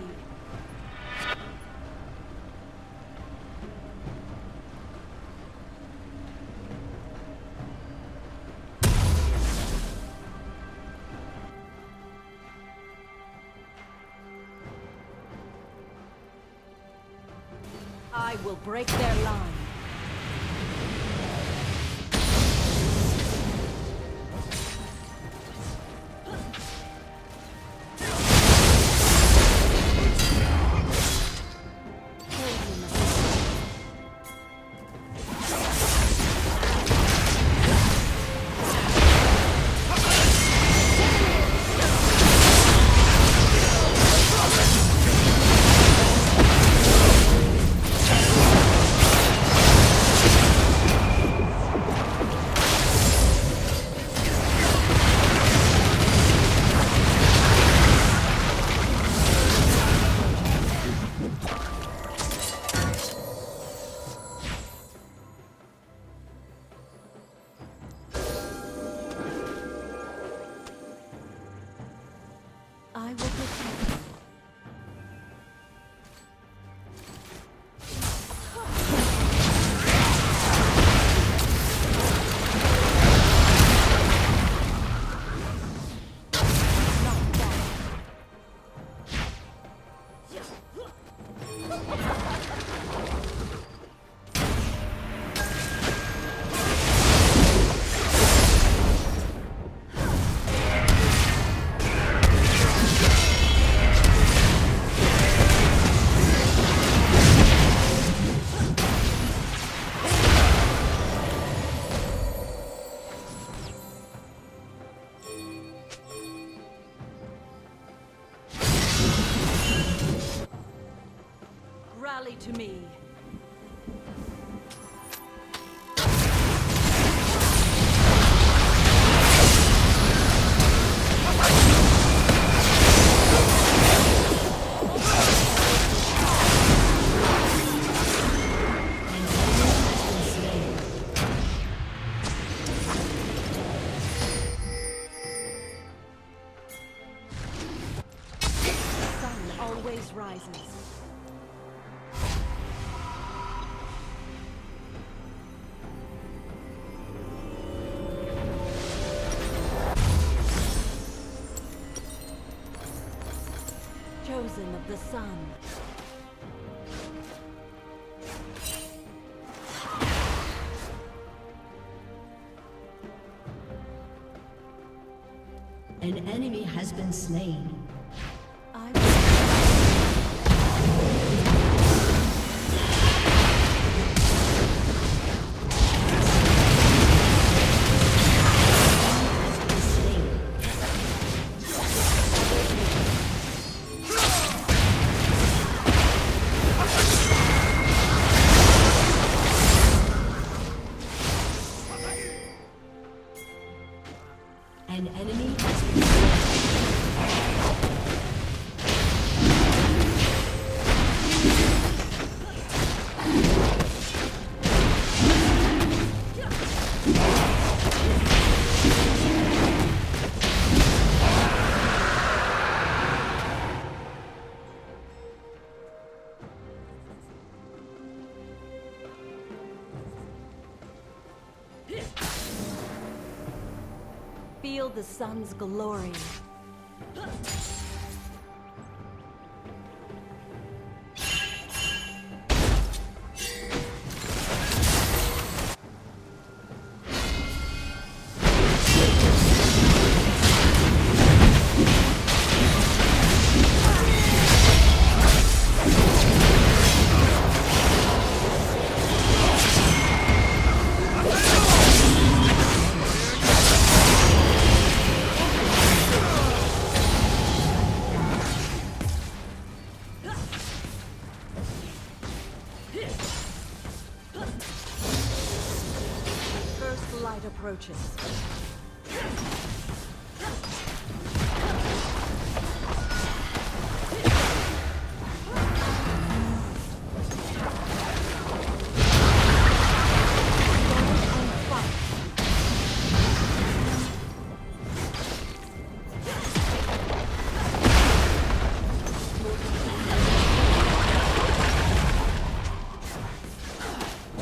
I will break their line. I will protect you. Not bad. Rally to me. rises. Chosen of the sun. An enemy has been slain. An enemy has been Feel the sun's glory. First light approaches.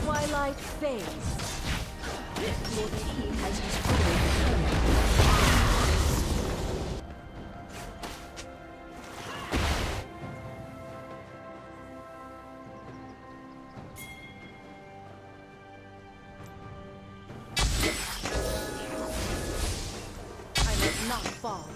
Twilight fades. Your team has destroyed the turret. I must not fall.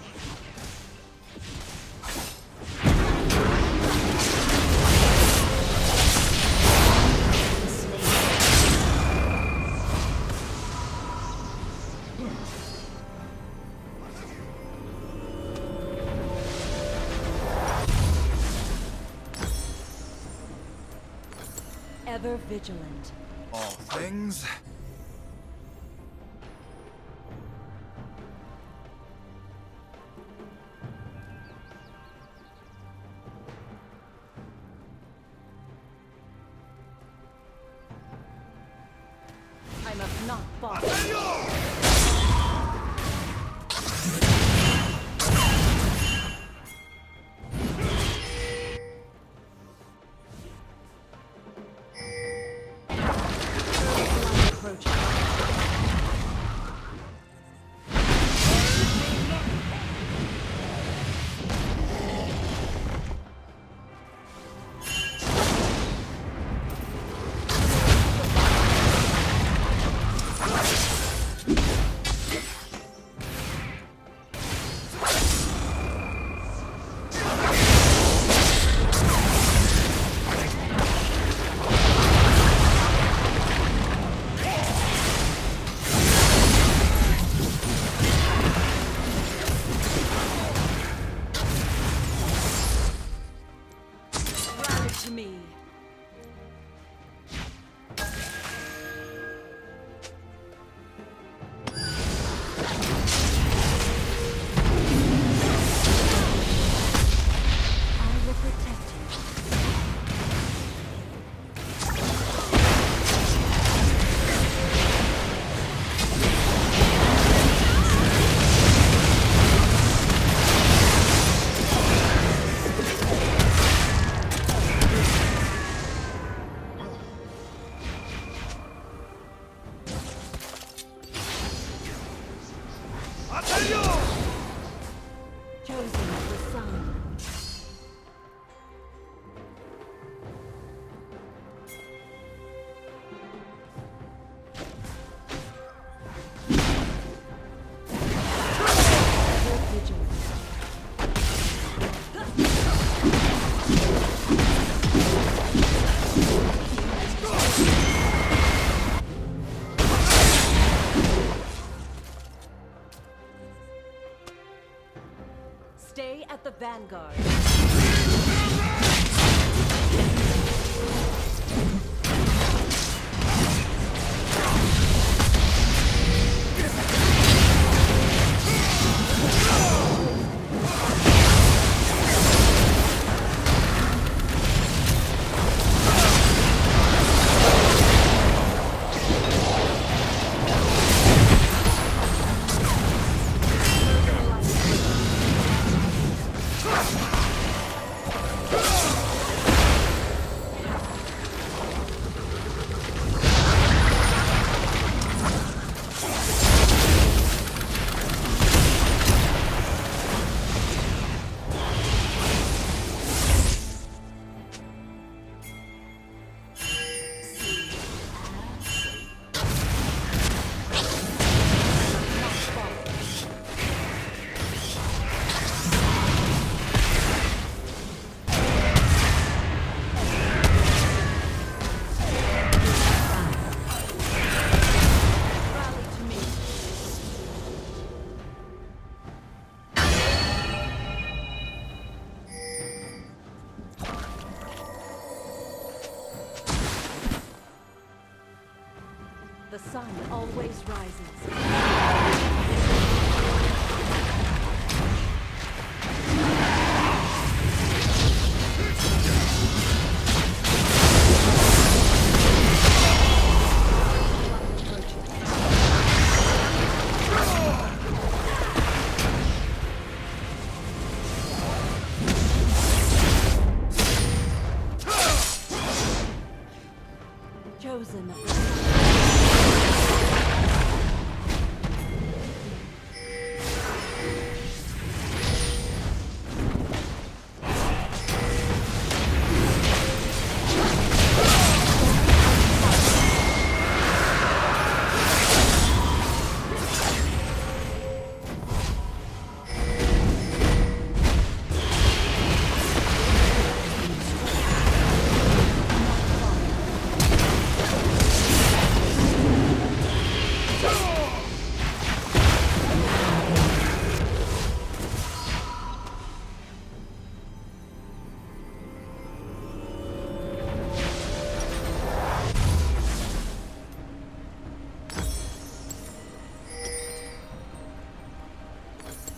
Ever vigilant. All things. I must not fall. Chosen of the sun. Ever vigilant. Stay at the vanguard. The sun always rises. Chosen of the sun.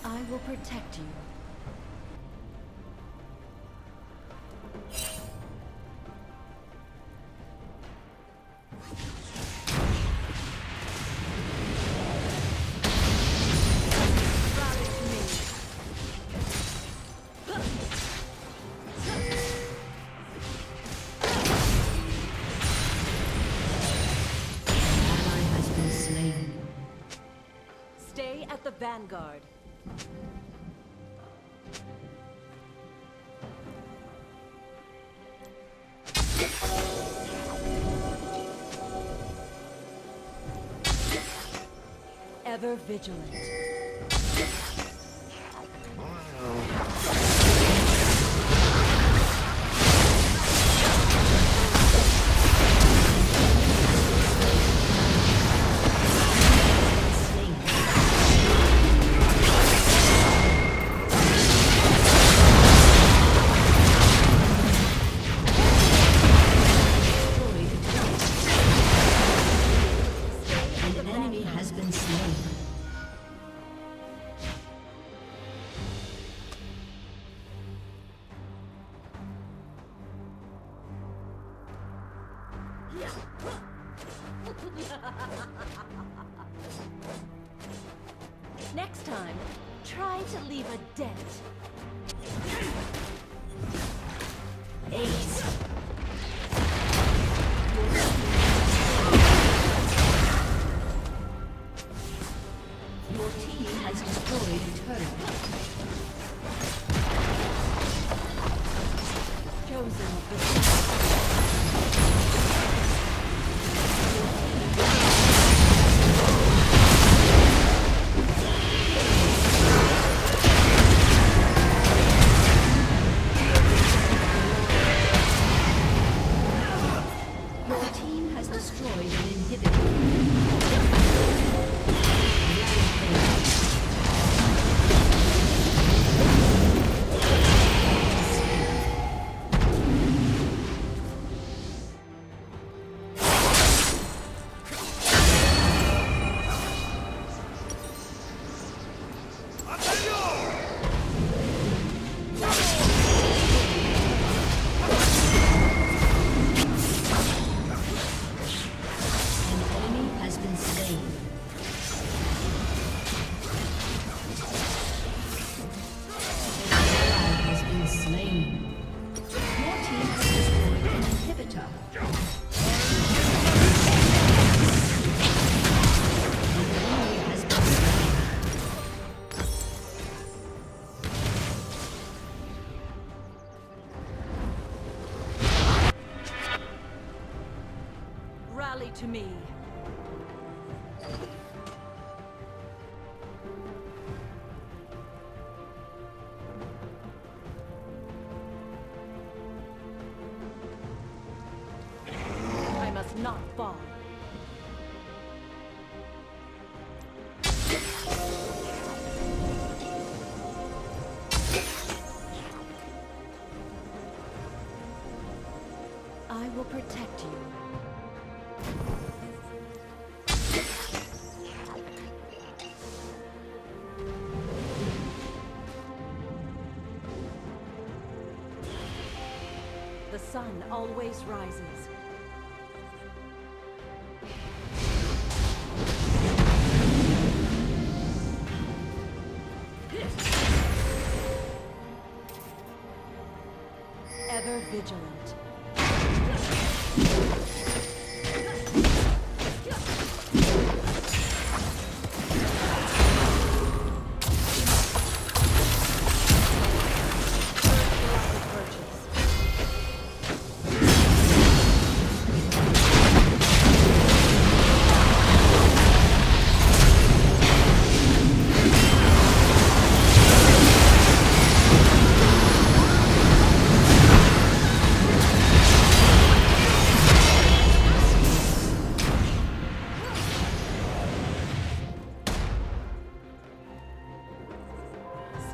I will protect you. Rally to me. Ally has been slain. Stay at the vanguard. Ever vigilant. An enemy has been slain. Next time, try to leave a dent. Ace. Your team has destroyed to me. I must not fall. I will protect you. The sun always rises. Ever vigilant.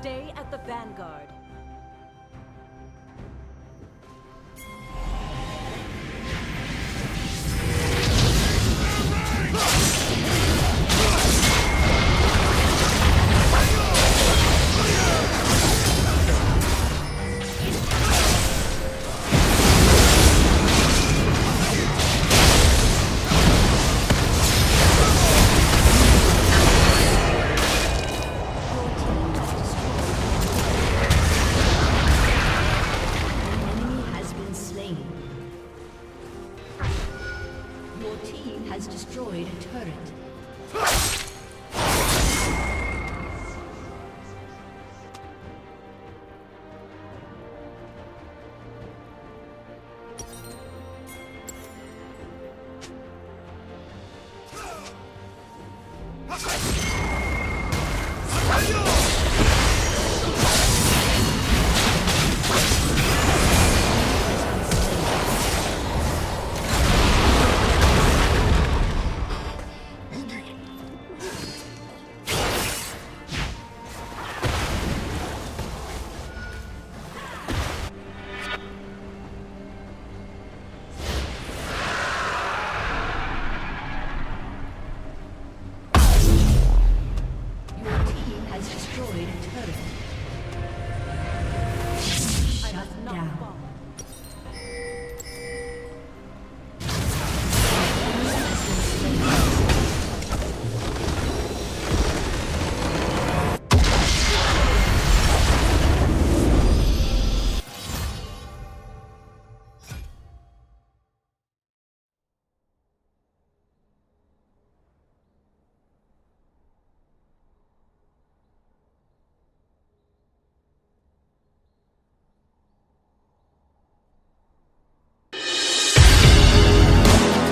Stay at the vanguard. Destroyed a turret.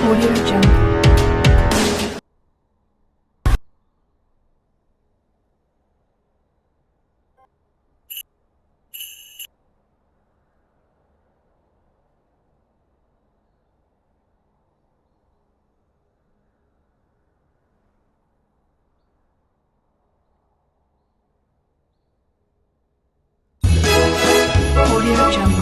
Audio Jungle. Audio Jungle.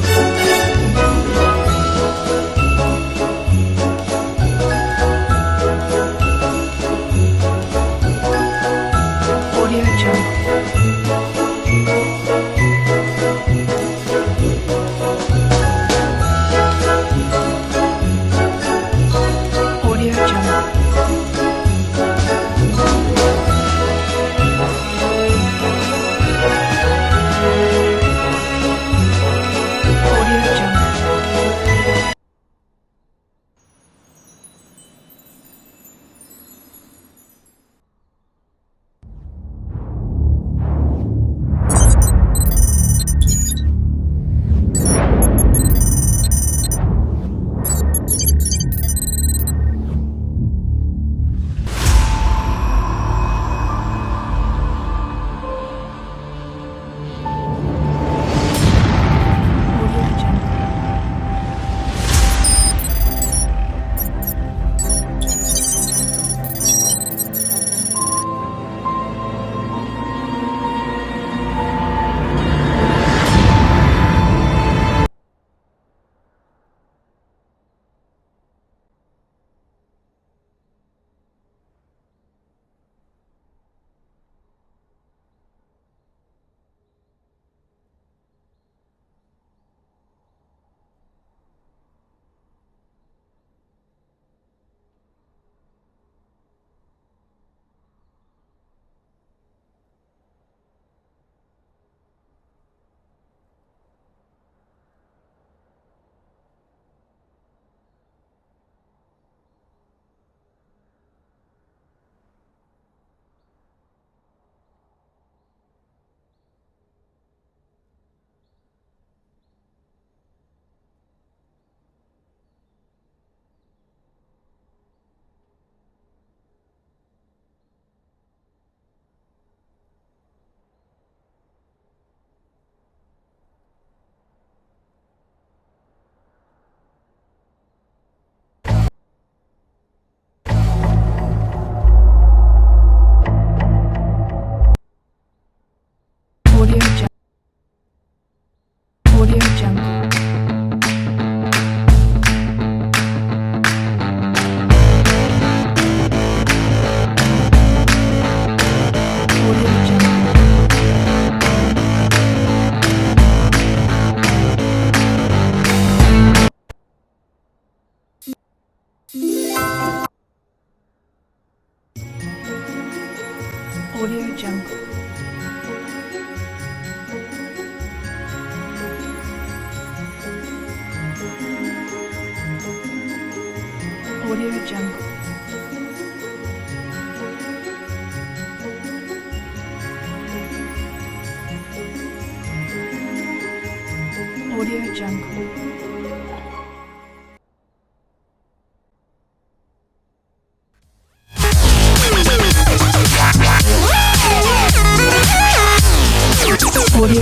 Audio Jungle. Audio Jungle. Audio Jungle. Audio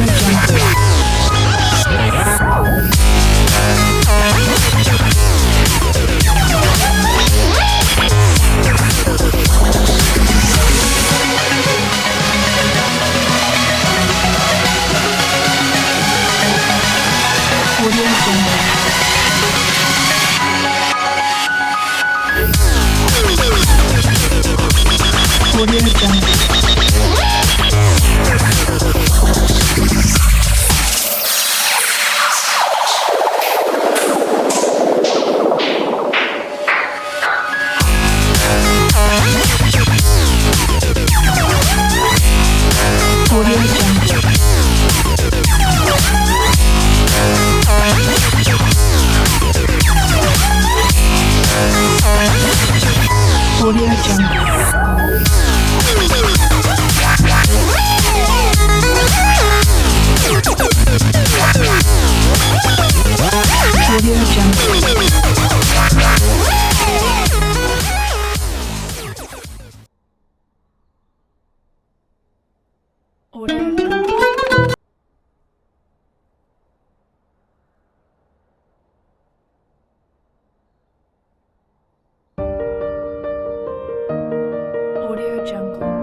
Jungle.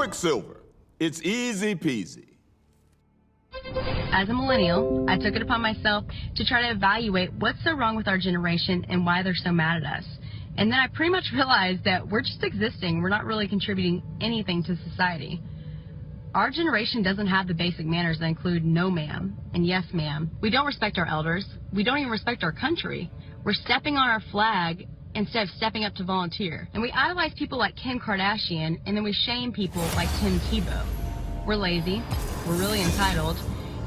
Quicksilver. It's easy peasy. As a millennial, I took it upon myself to try to evaluate what's so wrong with our generation and why they're so mad at us. And then I pretty much realized that we're just existing. We're not really contributing anything to society. Our generation doesn't have the basic manners that include no ma'am and yes ma'am. We don't respect our elders. We don't even respect our country. We're stepping on our flag instead of stepping up to volunteer. And we idolize people like Kim Kardashian, and then we shame people like Tim Tebow. We're lazy. We're really entitled.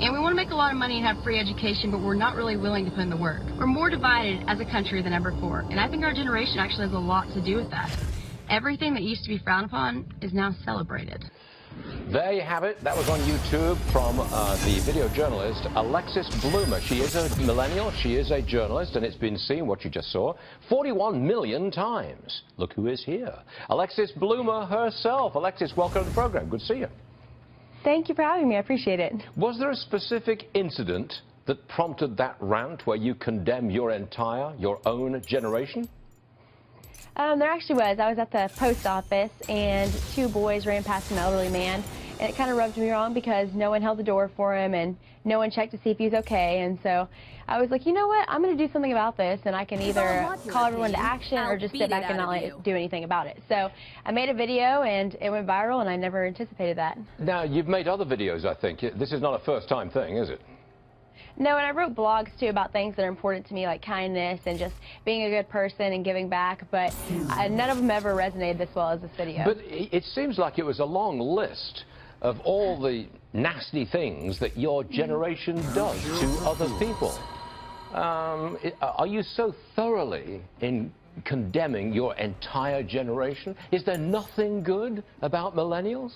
And we want to make a lot of money and have free education, but we're not really willing to put in the work. We're more divided as a country than ever before, and I think our generation actually has a lot to do with that. Everything that used to be frowned upon is now celebrated. There you have it. That was on YouTube from the video journalist Alexis Bloomer. She is a millennial, she is a journalist, and it's been seen, what you just saw, 41 million times. Look who is here. Alexis Bloomer herself. Alexis, welcome to the program. Good to see you. Thank you for having me. I appreciate it. Was there a specific incident that prompted that rant where you condemn your own generation? There actually was. I was at the post office, and two boys ran past an elderly man, and it kind of rubbed me wrong because no one held the door for him, and no one checked to see if he was okay. And so I was like, you know what? I'm going to do something about this, and I can either call everyone to action or just sit back and not do anything about it. So I made a video, and it went viral, and I never anticipated that. Now, you've made other videos, I think. This is not a first-time thing, is it? No, and I wrote blogs, too, about things that are important to me, like kindness and just being a good person and giving back, but none of them ever resonated this well as this video. But it seems like it was a long list of all the nasty things that your generation does to other people. Are you so thoroughly in condemning your entire generation? Is there nothing good about millennials?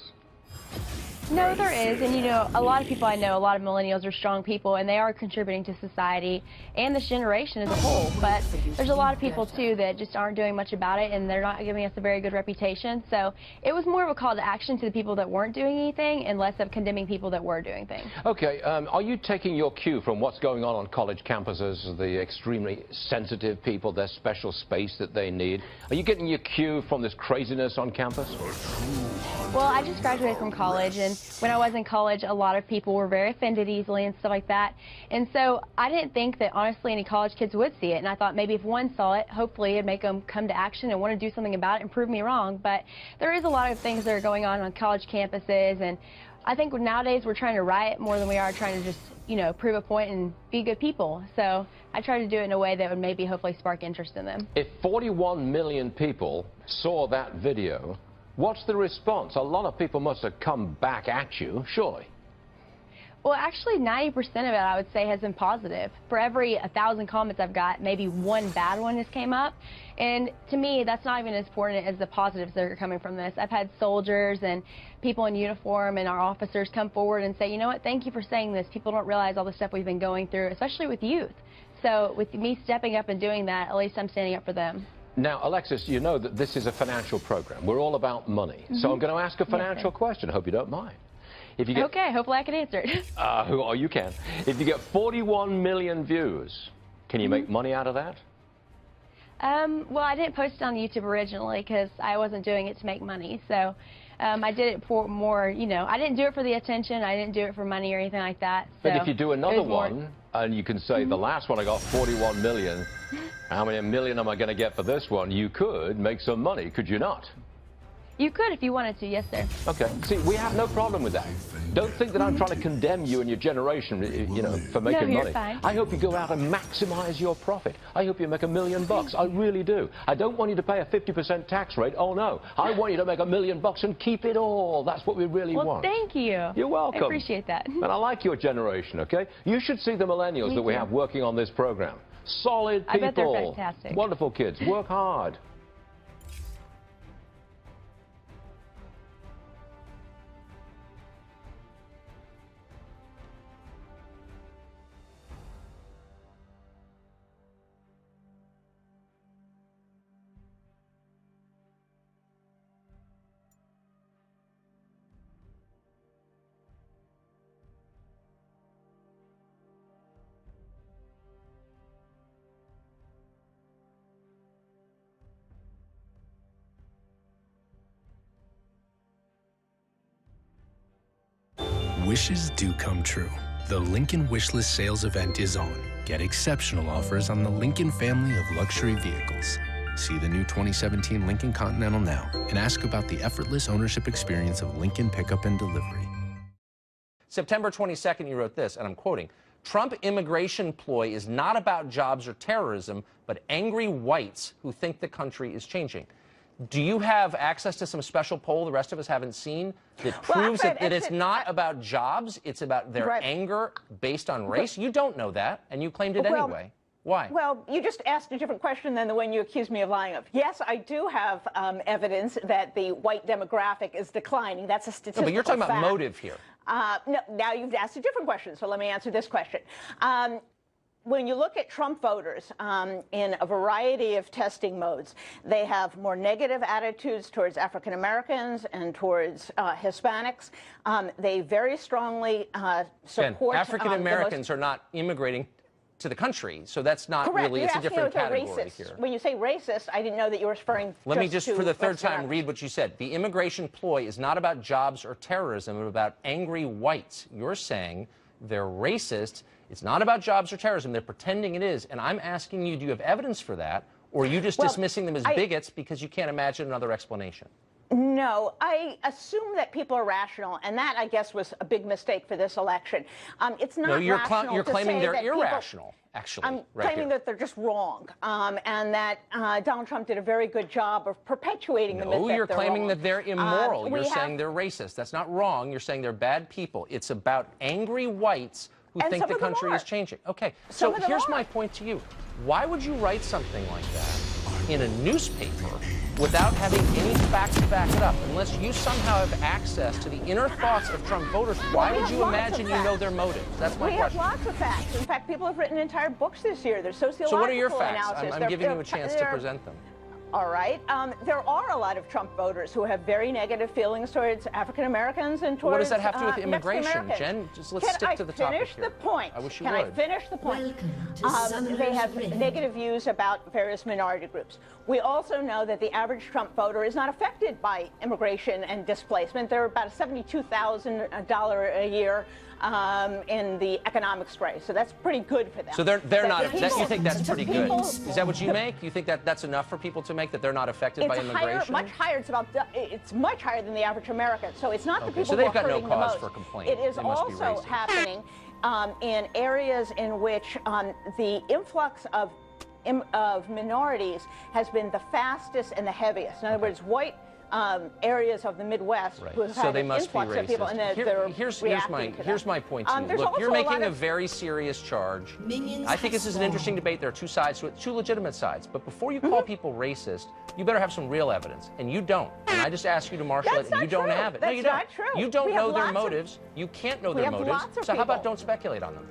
No, there is, and you know, a lot of people I know, a lot of millennials are strong people, and they are contributing to society and this generation as a whole, but there's a lot of people, too, that just aren't doing much about it, and they're not giving us a very good reputation, so it was more of a call to action to the people that weren't doing anything and less of condemning people that were doing things. Okay, are you taking your cue from what's going on college campuses, the extremely sensitive people, their special space that they need? Are you getting your cue from this craziness on campus? Well, I just graduated from college, and when I was in college, a lot of people were very offended easily and stuff like that. And so I didn't think that, honestly, any college kids would see it. And I thought maybe if one saw it, hopefully it'd make them come to action and want to do something about it and prove me wrong. But there is a lot of things that are going on college campuses. And I think nowadays we're trying to riot more than we are trying to just, you know, prove a point and be good people. So I try to do it in a way that would maybe hopefully spark interest in them. If 41 million people saw that video, what's the response? A lot of people must have come back at you, surely. Well, actually, 90% of it, I would say, has been positive. For every 1,000 comments I've got, maybe one bad one has came up. And to me, that's not even as important as the positives that are coming from this. I've had soldiers and people in uniform and our officers come forward and say, you know what, thank you for saying this. People don't realize all the stuff we've been going through, especially with youth. So with me stepping up and doing that, at least I'm standing up for them. Now, Alexis, you know that this is a financial program. We're all about money. So I'm going to ask a financial question. I hope you don't mind. If you get, okay, hopefully I can answer it. Oh, you can. If you get 41 million views, can you make money out of that? Well, I didn't post it on YouTube originally because I wasn't doing it to make money. So I did it for more, you know, I didn't do it for the attention. I didn't do it for money or anything like that. So but if you do another one, and you can say, the last one I got 41 million, how many million am I going to get for this one? You could make some money, could you not? You could if you wanted to, yes, sir. Okay. See, we have no problem with that. Don't think that I'm trying to condemn you and your generation, you know, for making no, you're money. Fine. I hope you go out and maximize your profit. I hope you make $1 million. I really do. I don't want you to pay a 50% tax rate. Oh, no. I want you to make $1 million and keep it all. That's what we really want. Well, thank you. You're welcome. I appreciate that. And I like your generation, okay? You should see the millennials that we have working on this program. Solid people. I bet they're fantastic. Wonderful kids. Work hard. Wishes do come true. The Lincoln Wishlist sales event is on. Get exceptional offers on the Lincoln family of luxury vehicles. See the new 2017 Lincoln Continental now and ask about the effortless ownership experience of Lincoln Pickup and Delivery. September 22nd, you wrote this, and I'm quoting, Trump immigration ploy is not about jobs or terrorism, but angry whites who think the country is changing. Do you have access to some special poll the rest of us haven't seen that proves that it's not about jobs, it's about their anger based on race? You don't know that, and you claimed it anyway. Why? Well, you just asked a different question than the one you accused me of lying of. Yes, I do have evidence that the white demographic is declining. That's a statistical fact. No, but you're talking about motive here. No, now you've asked a different question, so let me answer this question. When you look at Trump voters in a variety of testing modes, they have more negative attitudes towards African Americans and towards Hispanics. They very strongly support African Americans are not immigrating to the country, so that's not Correct. really, it's a different category racist. here. When you say racist, I didn't know that you were referring Let me just, for the third time, Americans. read what you said. The immigration ploy is not about jobs or terrorism, but about angry whites. You're saying they're racist. It's not about jobs or terrorism. They're pretending it is. And I'm asking you, do you have evidence for that? Or are you just dismissing them as bigots because you can't imagine another explanation? No, I assume that people are rational, and that, I guess, was a big mistake for this election. It's not rational you're to claiming say they're that irrational, actually. I'm claiming that they're just wrong, and that Donald Trump did a very good job of perpetuating the myth that they're wrong. No, you're claiming that they're immoral. You're saying they're racist. That's not wrong. You're saying they're bad people. It's about angry whites who think the country is changing. Okay, so here's my point to you. Why would you write something like that in a newspaper without having any facts to back it up? Unless you somehow have access to the inner thoughts of Trump voters, why would you imagine you know their motives? That's my question. We have lots of facts. In fact, people have written entire books this year. There's sociological So what are your facts? analysis. I'm giving you a chance to present them. All right. There are a lot of Trump voters who have very negative feelings towards African Americans and towards What does that have to do with immigration, Mexican Jen? Just let's stick to the topic here. Can I finish the point? I wish you would. would. Can I finish the point? They have negative views about various minority groups. We also know that the average Trump voter is not affected by immigration and displacement. They're about a $72,000 a year in the economics race, so that's pretty good for them. So they're not. You think that's pretty good? Is that what you make? You think that that's enough for people to make, that they're not affected by immigration? Much higher. It's much higher than the average American. So it's not the people so they've who are got no hurting the cause most. for complaint. It is They must be also racist. happening in areas in which the influx of minorities has been the fastest and the heaviest. In other words, white areas of the Midwest who have had an influx of people, and here's my point to you. Look, you're making a very serious charge. I think this is an interesting debate. There are two sides to it, two legitimate sides. But before you call people racist, you better have some real evidence, and you don't. And I just ask you to marshal it, and you don't have it. No, you don't. That's not true. You don't know their motives. You can't know their motives. So how about don't speculate on them?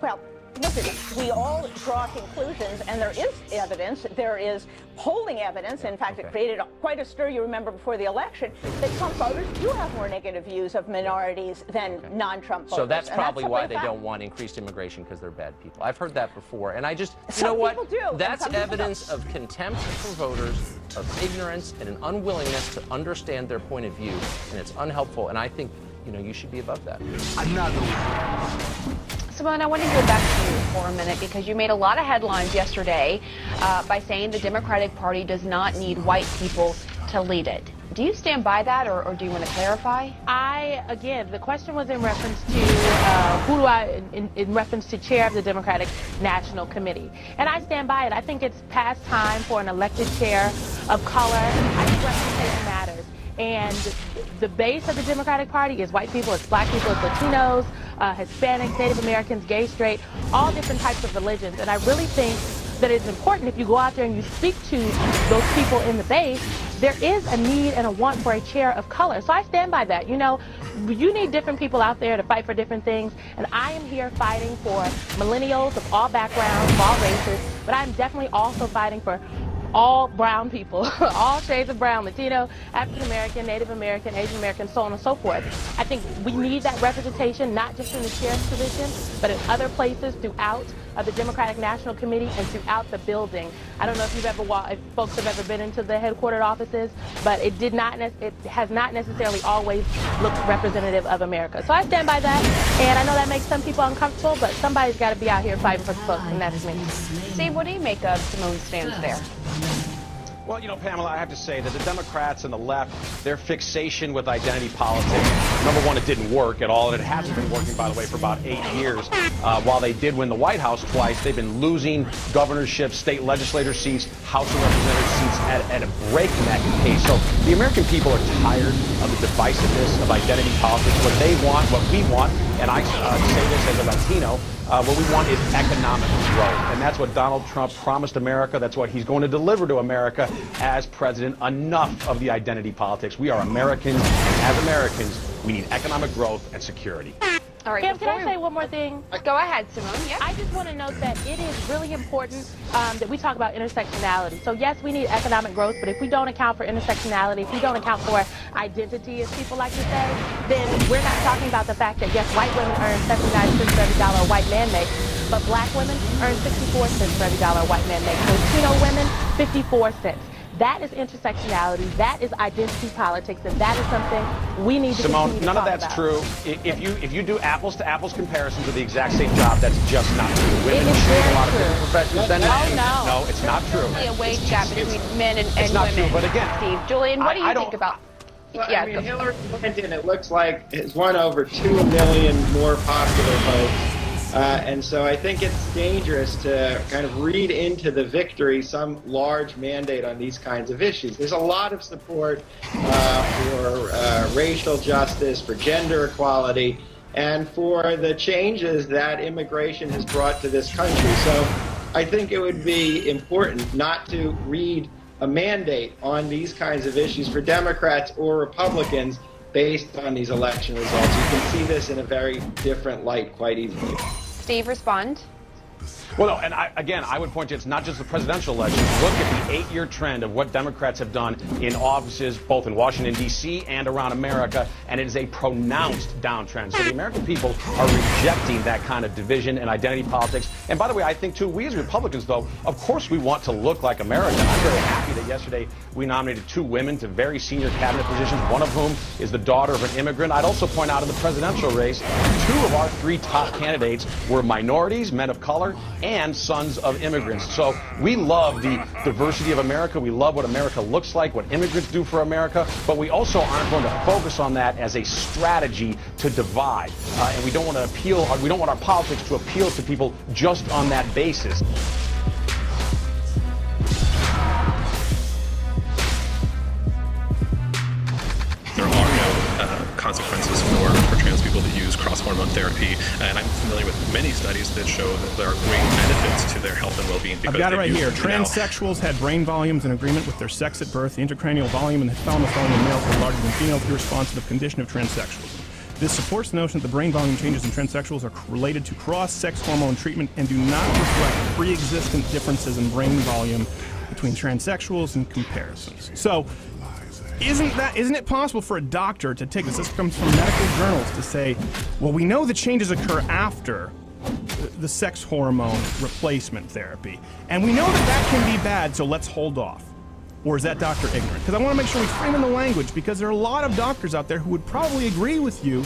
Well, listen, we all draw conclusions, and there is evidence. There is polling evidence. In fact, it created quite a stir, you remember, before the election, that Trump voters do have more negative views of minorities than non-Trump voters. So that's probably why they don't want increased immigration, because they're bad people. I've heard that before, and I just, you know what? That's evidence of contempt for voters, of ignorance, and an unwillingness to understand their point of view, and it's unhelpful, and I think, you know, you should be above that. Simone, I want to go back to you for a minute because you made a lot of headlines yesterday by saying the Democratic Party does not need white people to lead it. Do you stand by that, or do you want to clarify? Again, the question was in reference to in reference to chair of the Democratic National Committee. And I stand by it. I think it's past time for an elected chair of color. I think representation matters. And the base of the Democratic Party is white people, it's black people, it's Latinos, Hispanics, Native Americans, gay, straight, all different types of religions. And I really think that it's important, if you go out there and you speak to those people in the base, there is a need and a want for a chair of color. So I stand by that. You know, you need different people out there to fight for different things. And I am here fighting for millennials of all backgrounds, of all races, but I'm definitely also fighting for all brown people, all shades of brown, Latino, African American, Native American, Asian American, so on and so forth. I think we need that representation, not just in the chair's position, but in other places throughout the Democratic National Committee and throughout the building. I don't know if if folks have ever been into the headquartered offices, but it has not necessarily always looked representative of America. So I stand by that, and I know that makes some people uncomfortable, but somebody's got to be out here fighting for the folks, and that's me. Steve, what do you make of Simone's stance there? Well, you know, Pamela, I have to say that the Democrats and the left, their fixation with identity politics, number one, it didn't work at all, and it hasn't been working, by the way, for about 8 years. While they did win the White House twice, they've been losing governorships, state legislator seats, House of Representatives seats at a breakneck pace. So the American people are tired of the divisiveness of identity politics. What they want, what we want, and I say this as a Latino, what we want is economic growth. And that's what Donald Trump promised America. That's what he's going to deliver to America as president. Enough of the identity politics. We are Americans, and as Americans, we need economic growth and security. All right, Kim, can I say one more thing? Go ahead, Simone. Yeah. I just want to note that it is really important that we talk about intersectionality. So yes, we need economic growth, but if we don't account for intersectionality, if we don't account for identity, as people like to say, then we're not talking about the fact that yes, white women earn 79 cents for every dollar a white man makes, but black women earn 64 cents for every dollar a white man makes. Latino women, 54 cents. That is intersectionality, that is identity politics, and that is something we need to Simone, none of that's about. true. If you do apples to apples comparisons of the exact same job, that's just not true. Women is shave a very lot of true. different professions than Oh, men. no. No, it's not true. There's a wage gap between men and it's not women. true, but again, Steve, Julian, what do you I think about? Well, Yeah, I mean, Hillary Clinton, it looks like, has won over 2 million more popular votes. And so I think it's dangerous to kind of read into the victory some large mandate on these kinds of issues. There's a lot of support for racial justice, for gender equality, and for the changes that immigration has brought to this country. So I think it would be important not to read a mandate on these kinds of issues for Democrats or Republicans based on these election results. You can see this in a very different light quite easily. Steve, respond. Well, no, and I would point to it's not just the presidential election. Look at the 8-year trend of what Democrats have done in offices, both in Washington, D.C. and around America, and it is a pronounced downtrend. So the American people are rejecting that kind of division and identity politics. And by the way, I think, too, we as Republicans, though, of course we want to look like America. I'm very happy that yesterday we nominated 2 women to very senior cabinet positions, one of whom is the daughter of an immigrant. I'd also point out in the presidential race, 2 of our 3 top candidates were minorities, men of color, and sons of immigrants. So we love the diversity of America. We love what America looks like, what immigrants do for America, but we also aren't going to focus on that as a strategy to divide. And we don't want to appeal, we don't want our politics to appeal to people just on that basis. There are no consequences for trans people that use cross-hormone therapy, and I'm familiar with many studies that show that there are great benefits to their health and well-being. I've got it right here. Transsexuals had brain volumes in agreement with their sex at birth. The intracranial volume and the hypothalamus volume in males were larger than females, irresponsive to the condition of transsexuals. This supports the notion that the brain volume changes in transsexuals are related to cross-sex hormone treatment and do not reflect pre-existent differences in brain volume between transsexuals and comparisons. So, isn't it possible for a doctor to take this? This comes from medical journals to say, well, we know the changes occur after the sex hormone replacement therapy, and we know that that can be bad, so let's hold off. Or is that doctor ignorant? Because I want to make sure we frame in the language, because there are a lot of doctors out there who would probably agree with you.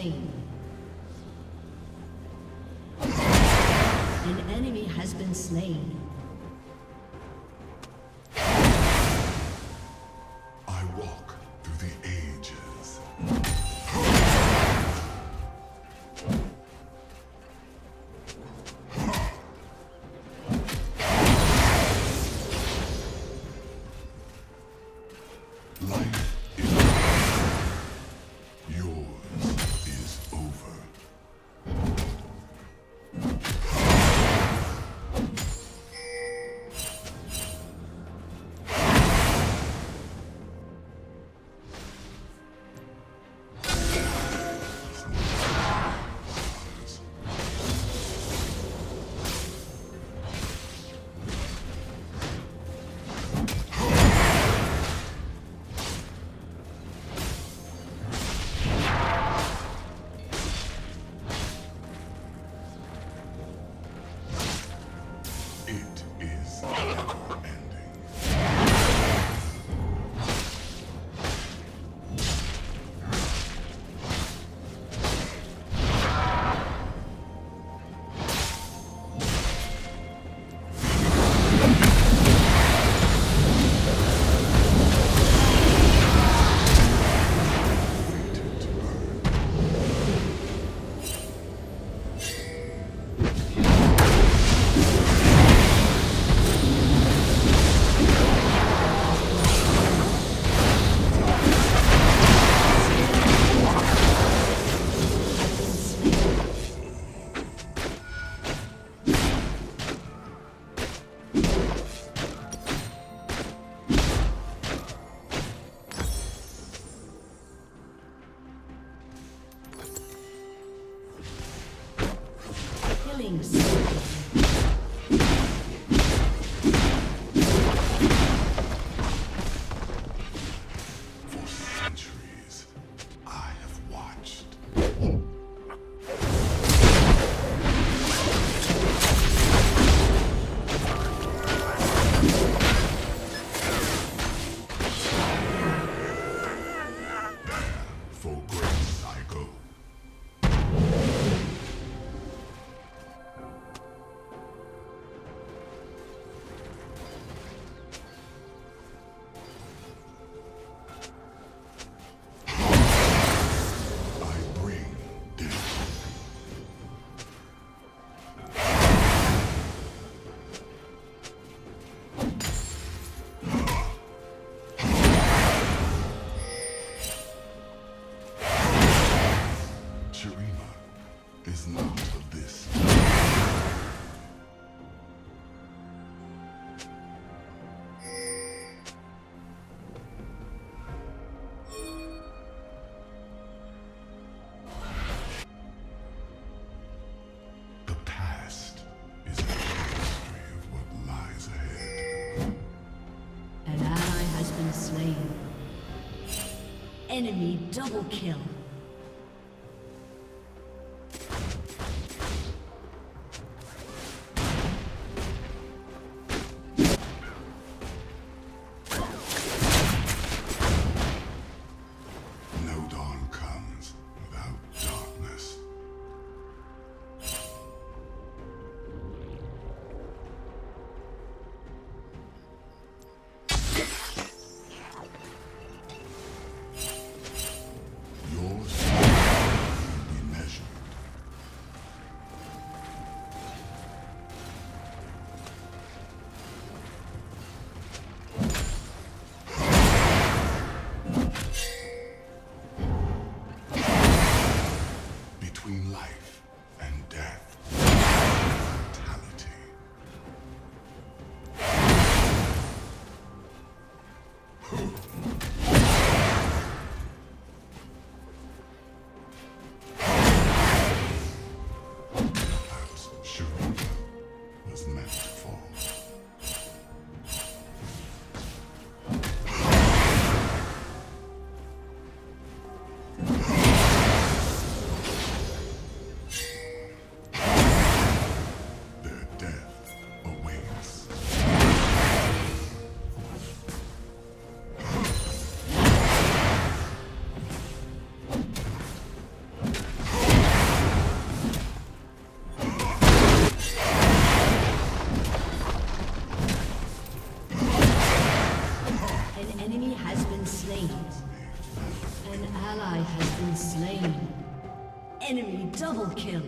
slain. An enemy has been slain. I walk through the ages. Life is yours is over. It is never-ending. Killing spree. For centuries, I have watched. For grace I go. I bring death. Shurima is not of this. The past is a history of what lies ahead. An ally has been slain. Enemy double kill. No dawn comes without darkness. Your strength will be measured. Between life and death, mortality. Perhaps Shurima was meant to fall. Their death awaits. ally has been slain. Enemy double kill.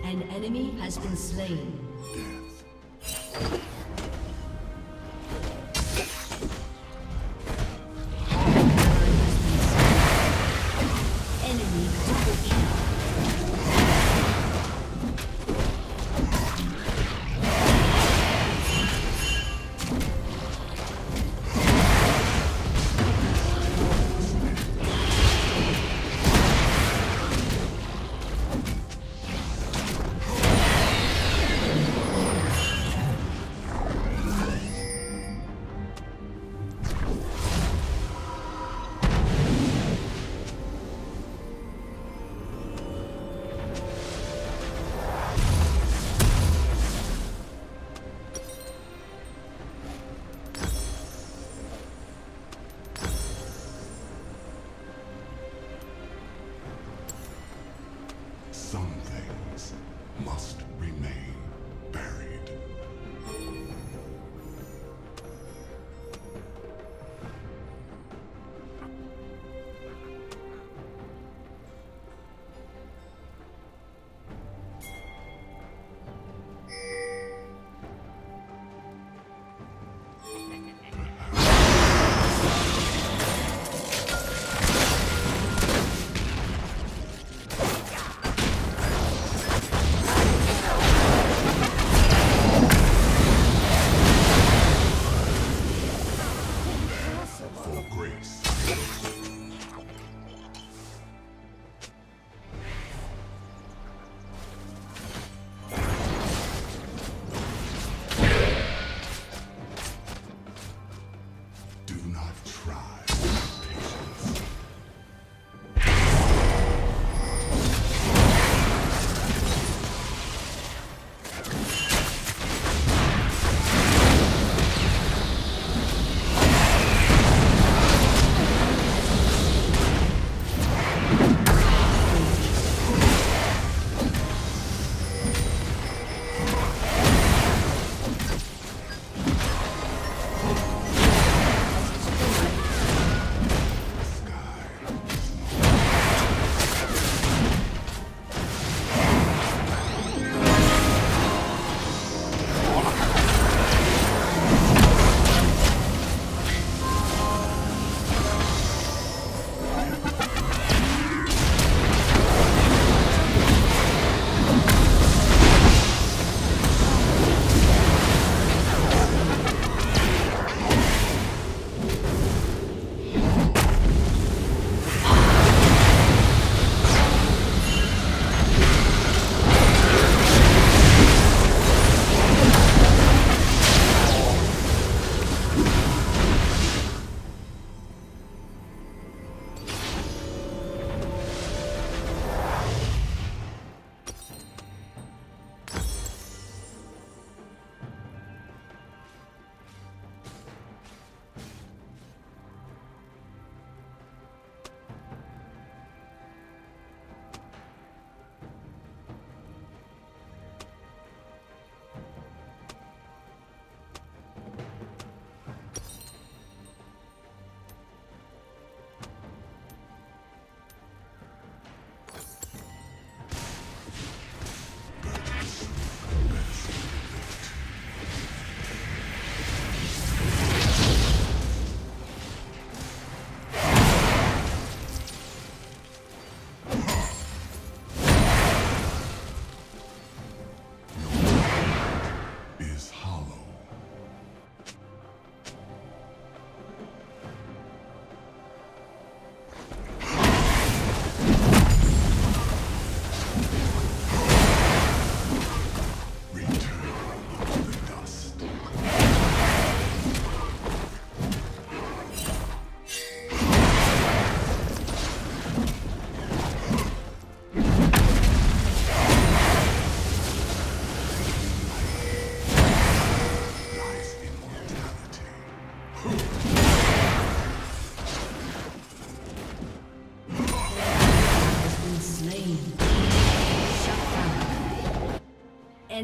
An enemy has been slain. Enemy double kill.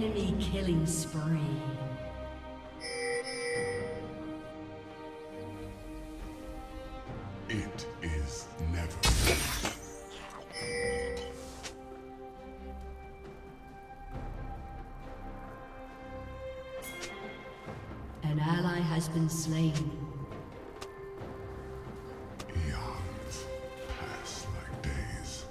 Enemy killing spree. It is never. An ally has been slain. Eons pass like days.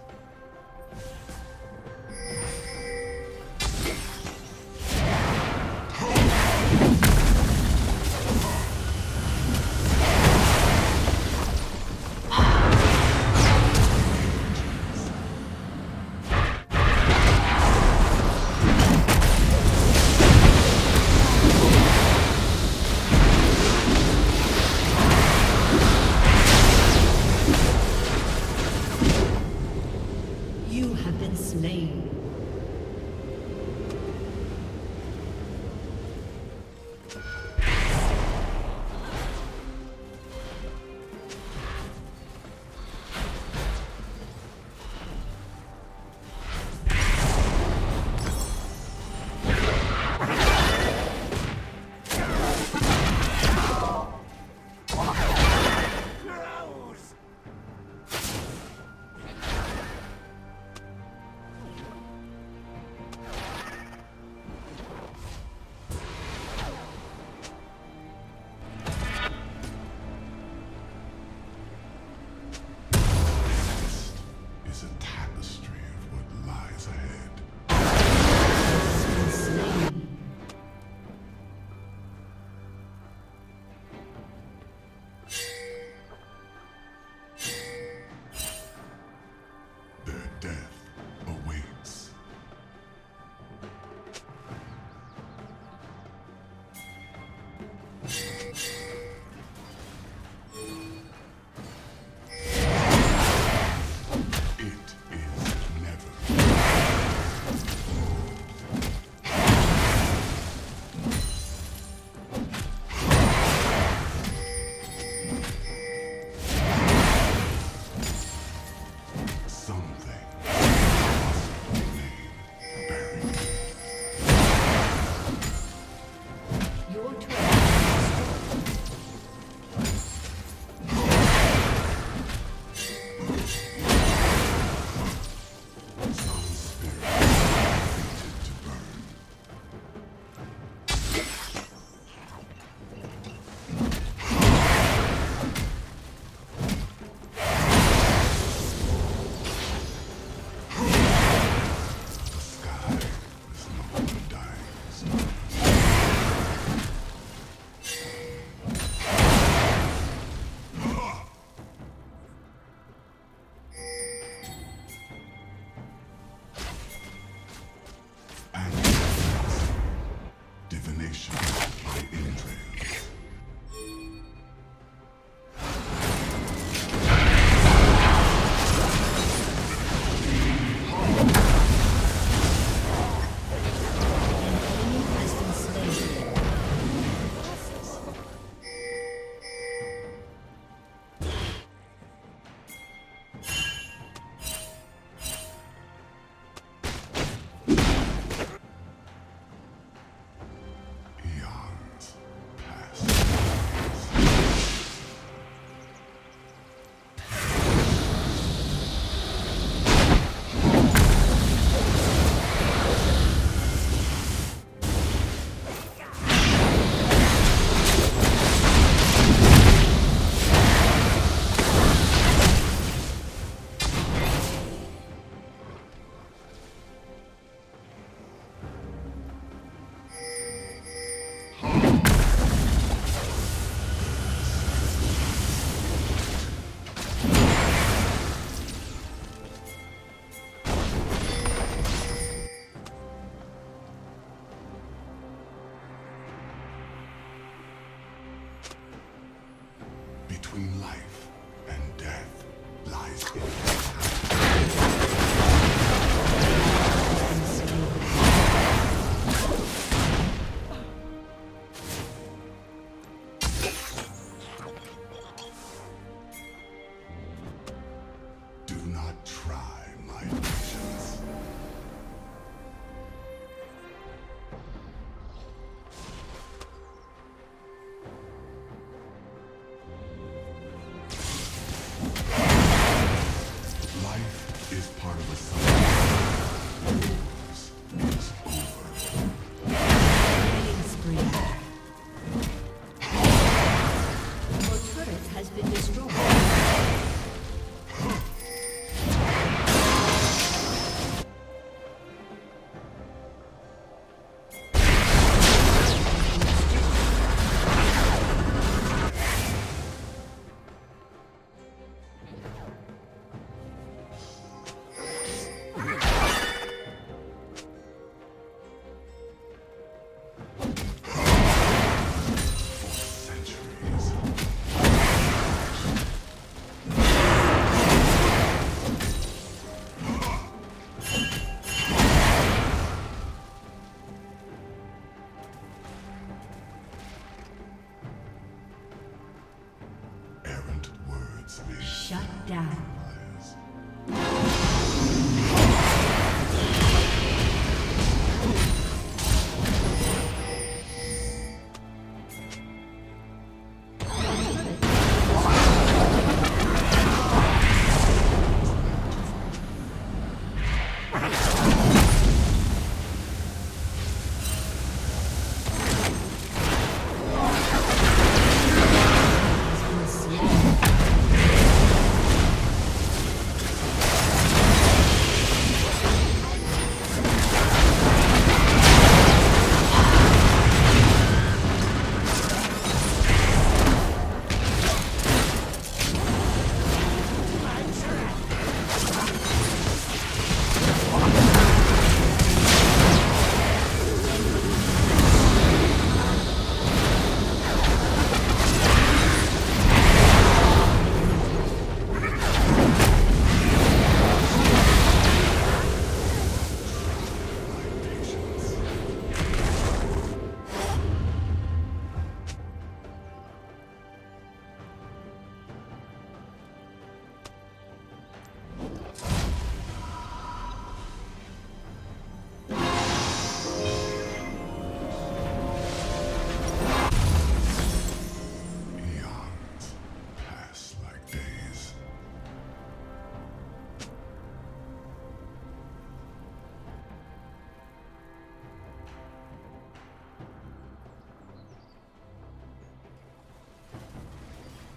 Shut down.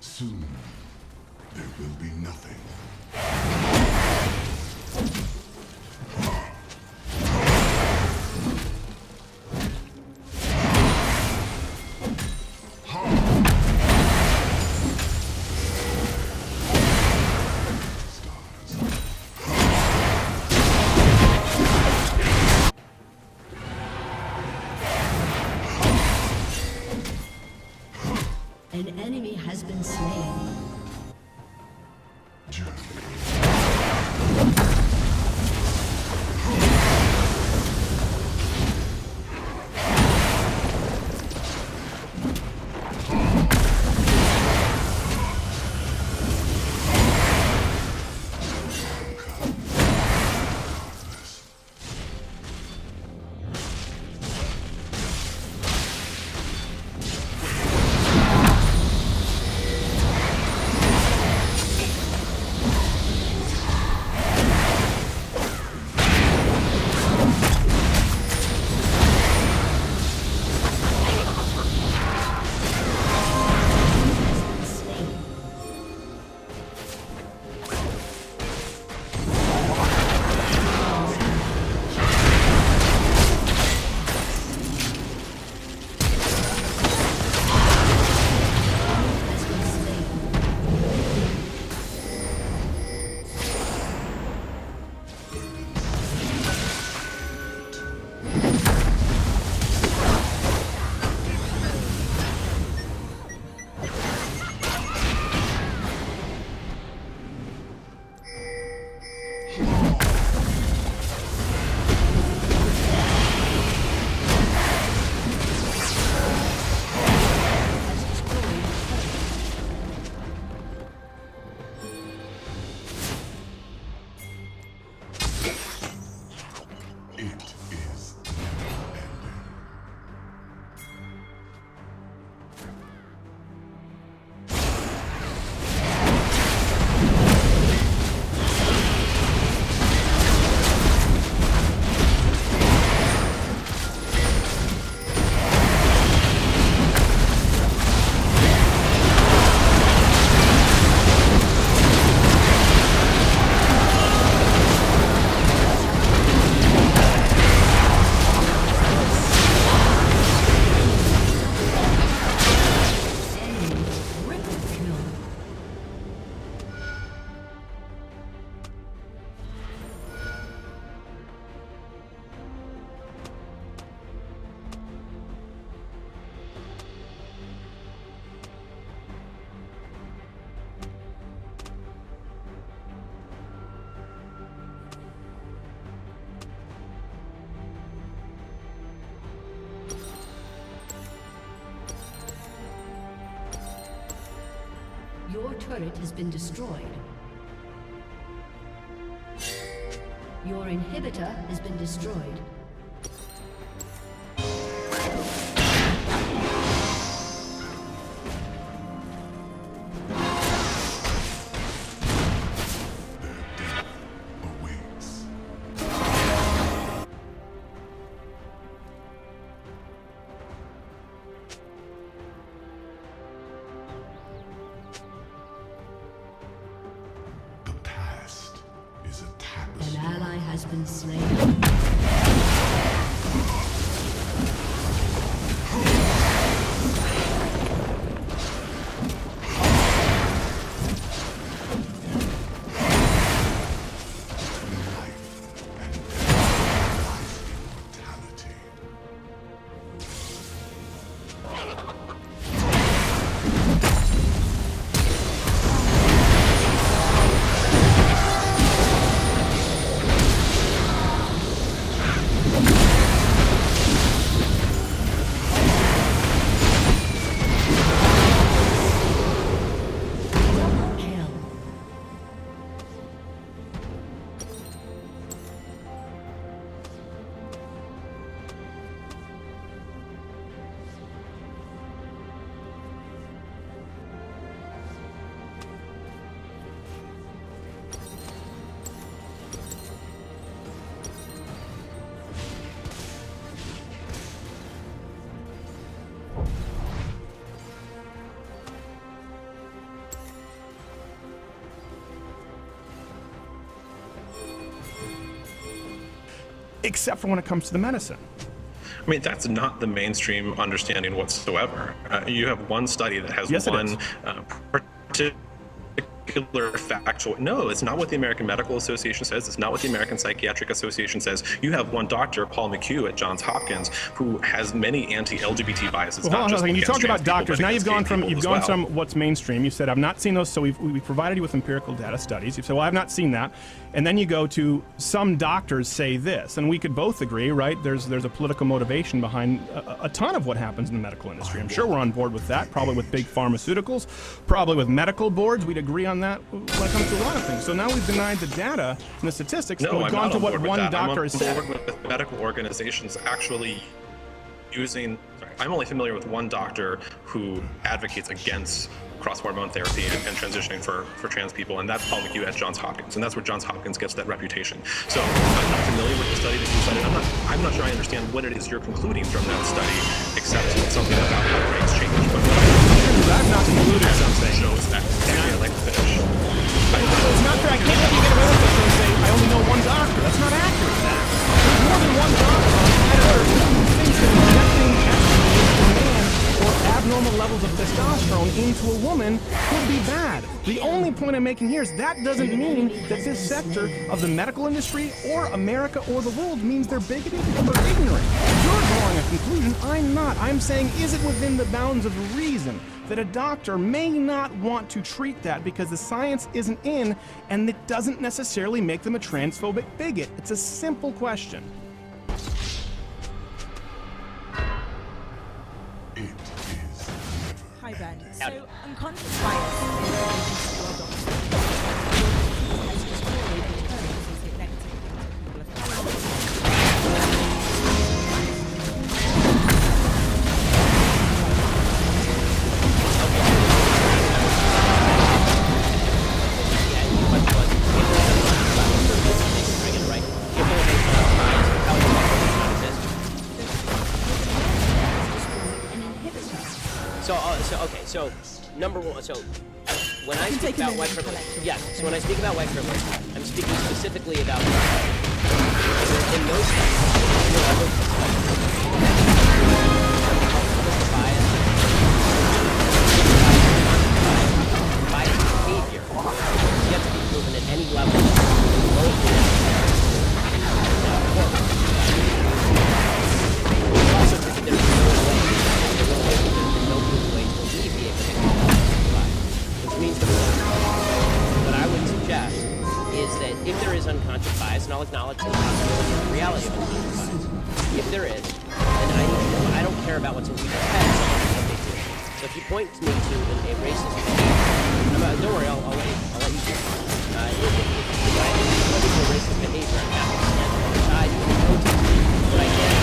Soon, there will be nothing. An enemy has been slain. Your turret has been destroyed. Your inhibitor has been destroyed. An ally has been slain. Except for when it comes to the medicine. I mean, that's not the mainstream understanding whatsoever. You have one study that has one particular factual. No, it's not what the American Medical Association says. It's not what the American Psychiatric Association says. You have one doctor, Paul McHugh at Johns Hopkins, who has many anti-LGBT biases. Well, hold on a second. You talked about doctors. Now you've gone from what's mainstream. You said I've not seen those, so we've provided you with empirical data studies. You said, well, I've not seen that, and then you go to some doctors say this, and we could both agree, right? There's a political motivation behind a ton of what happens in the medical industry. I'm sure we're on board with that. Probably with big pharmaceuticals, probably with medical boards. We'd agree on that when it comes to a lot of things. So now we've denied the data and the statistics, and we've gone to what one doctor has said. I'm on board with medical organizations actually using. Sorry, I'm only familiar with one doctor who advocates against cross-hormone therapy and transitioning for trans people, and that's Paul McHugh at Johns Hopkins, and that's where Johns Hopkins gets that reputation. So I'm not familiar with the study that you cited. I'm not sure I understand what it is you're concluding from that study, except something about how rates change. But I've not concluded something. Shows that. I like to finish. It's not fair. I can't let you get away with this and say I only know one doctor. That's not accurate. There's more than one doctor on planet Earth who thinks that injecting estrogen into a man or abnormal levels of testosterone into a woman could be bad. The only point I'm making here is that doesn't mean that this sector of the medical industry or America or the world means they're bigoted or ignorant. You're drawing a conclusion. I'm not. I'm saying, is it within the bounds of reason that a doctor may not want to treat that because the science isn't in, and it doesn't necessarily make them a transphobic bigot? It's a simple question. Hi, Ben. So, unconscious bias in relation to your doctor has destroyed the terms as it negatively people of color. So, number one, so when I speak about white privilege, yes, so when I speak about white privilege, I'm speaking specifically about in those bias behavior yet to be proven at any level. Also, there's no way to alleviate the bias, which means that what I would suggest is that if there is unconscious bias, and I'll acknowledge the possibility of the reality of unconscious bias, if there is, then I don't care about what's in people's heads, so much as what they do. So if you point me to a racist, don't worry, I'll let you do it. illegal racist behavior on behalf of the other side in the protest. But I can't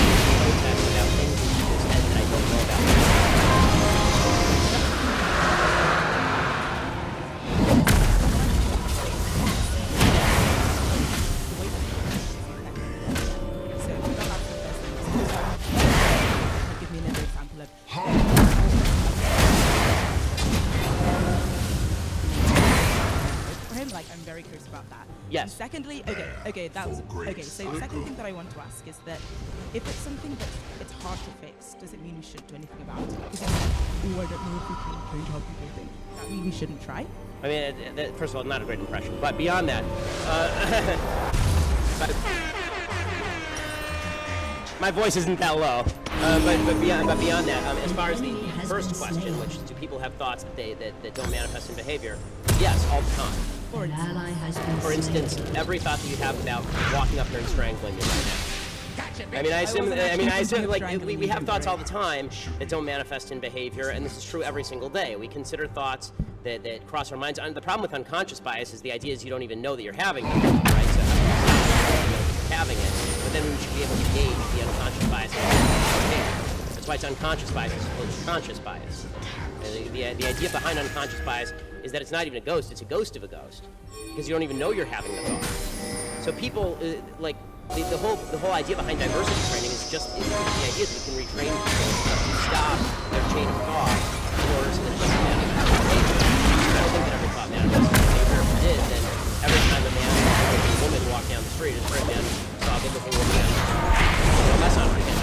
protest about things in people's heads that I don't know about. Give me another example of. For him, like, I'm very curious about that. Yes. And secondly, okay, that's okay. So the second thing that I want to ask is that if it's something that it's hard to fix, does it mean we shouldn't do anything about it? Because it's like, oh, I don't know if we can change how people think. Does that mean we shouldn't try? I mean, first of all, not a great impression. But beyond that, my voice isn't that low. But beyond that, as far as the first question, which is, do people have thoughts that don't manifest in behavior? Yes, all the time. For instance, every thought that you have about walking up here and strangling me right now. I mean, I assume, like, we have thoughts all the time that don't manifest in behavior, and this is true every single day. We consider thoughts that cross our minds. And the problem with unconscious bias is the idea is you don't even know that you're having it, right? So having it, but then we should be able to gauge the unconscious bias. That's why it's unconscious bias as opposed to conscious bias. And the idea behind unconscious bias is that it's not even a ghost, it's a ghost of a ghost. Because you don't even know you're having the thought. So people, like, the whole idea behind diversity training is just the idea that you can retrain people to stop their chain of thought in order so that it doesn't manifest in behavior. I don't think that every thought manifests in behavior. If it did, then every time a man or a woman walk down the street, a man saw a good-looking woman and less on her head.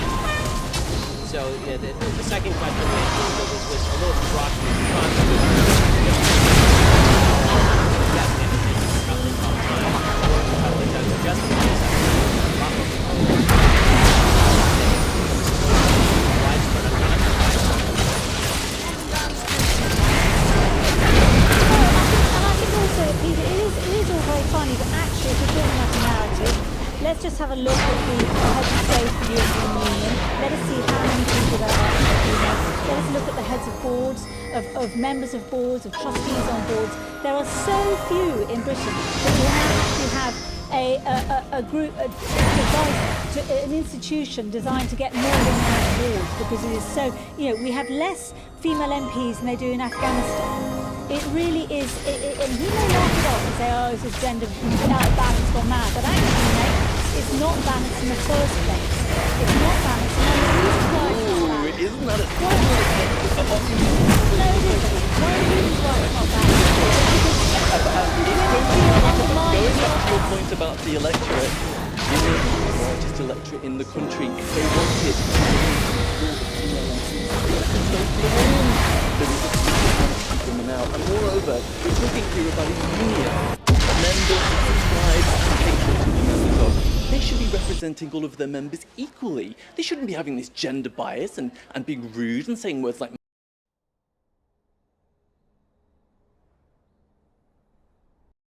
So the second question was a little fraught with let's just have a look at the heads of state of the European Union. Let us see how many people there are. Let us look at the heads of boards, of members of boards, of trustees on boards. There are so few in Britain that we actually have a group, an institution designed to get more women on boards, because it is so, we have less female MPs than they do in Afghanistan. It really is, and he may laugh it off and say, oh, this is gender balance or mad, but actually, it's not balanced in the first place. It's not balanced, and the reason why it's not balanced. Isn't that a No, it isn't. One of the reasons why it's not balanced Going back to your point about the electorate, the largest electorate in the country, if they wanted women out, and moreover, we're talking here about a union of members who subscribe and cater to the members of. They should be representing all of their members equally. They shouldn't be having this gender bias and being rude and saying words like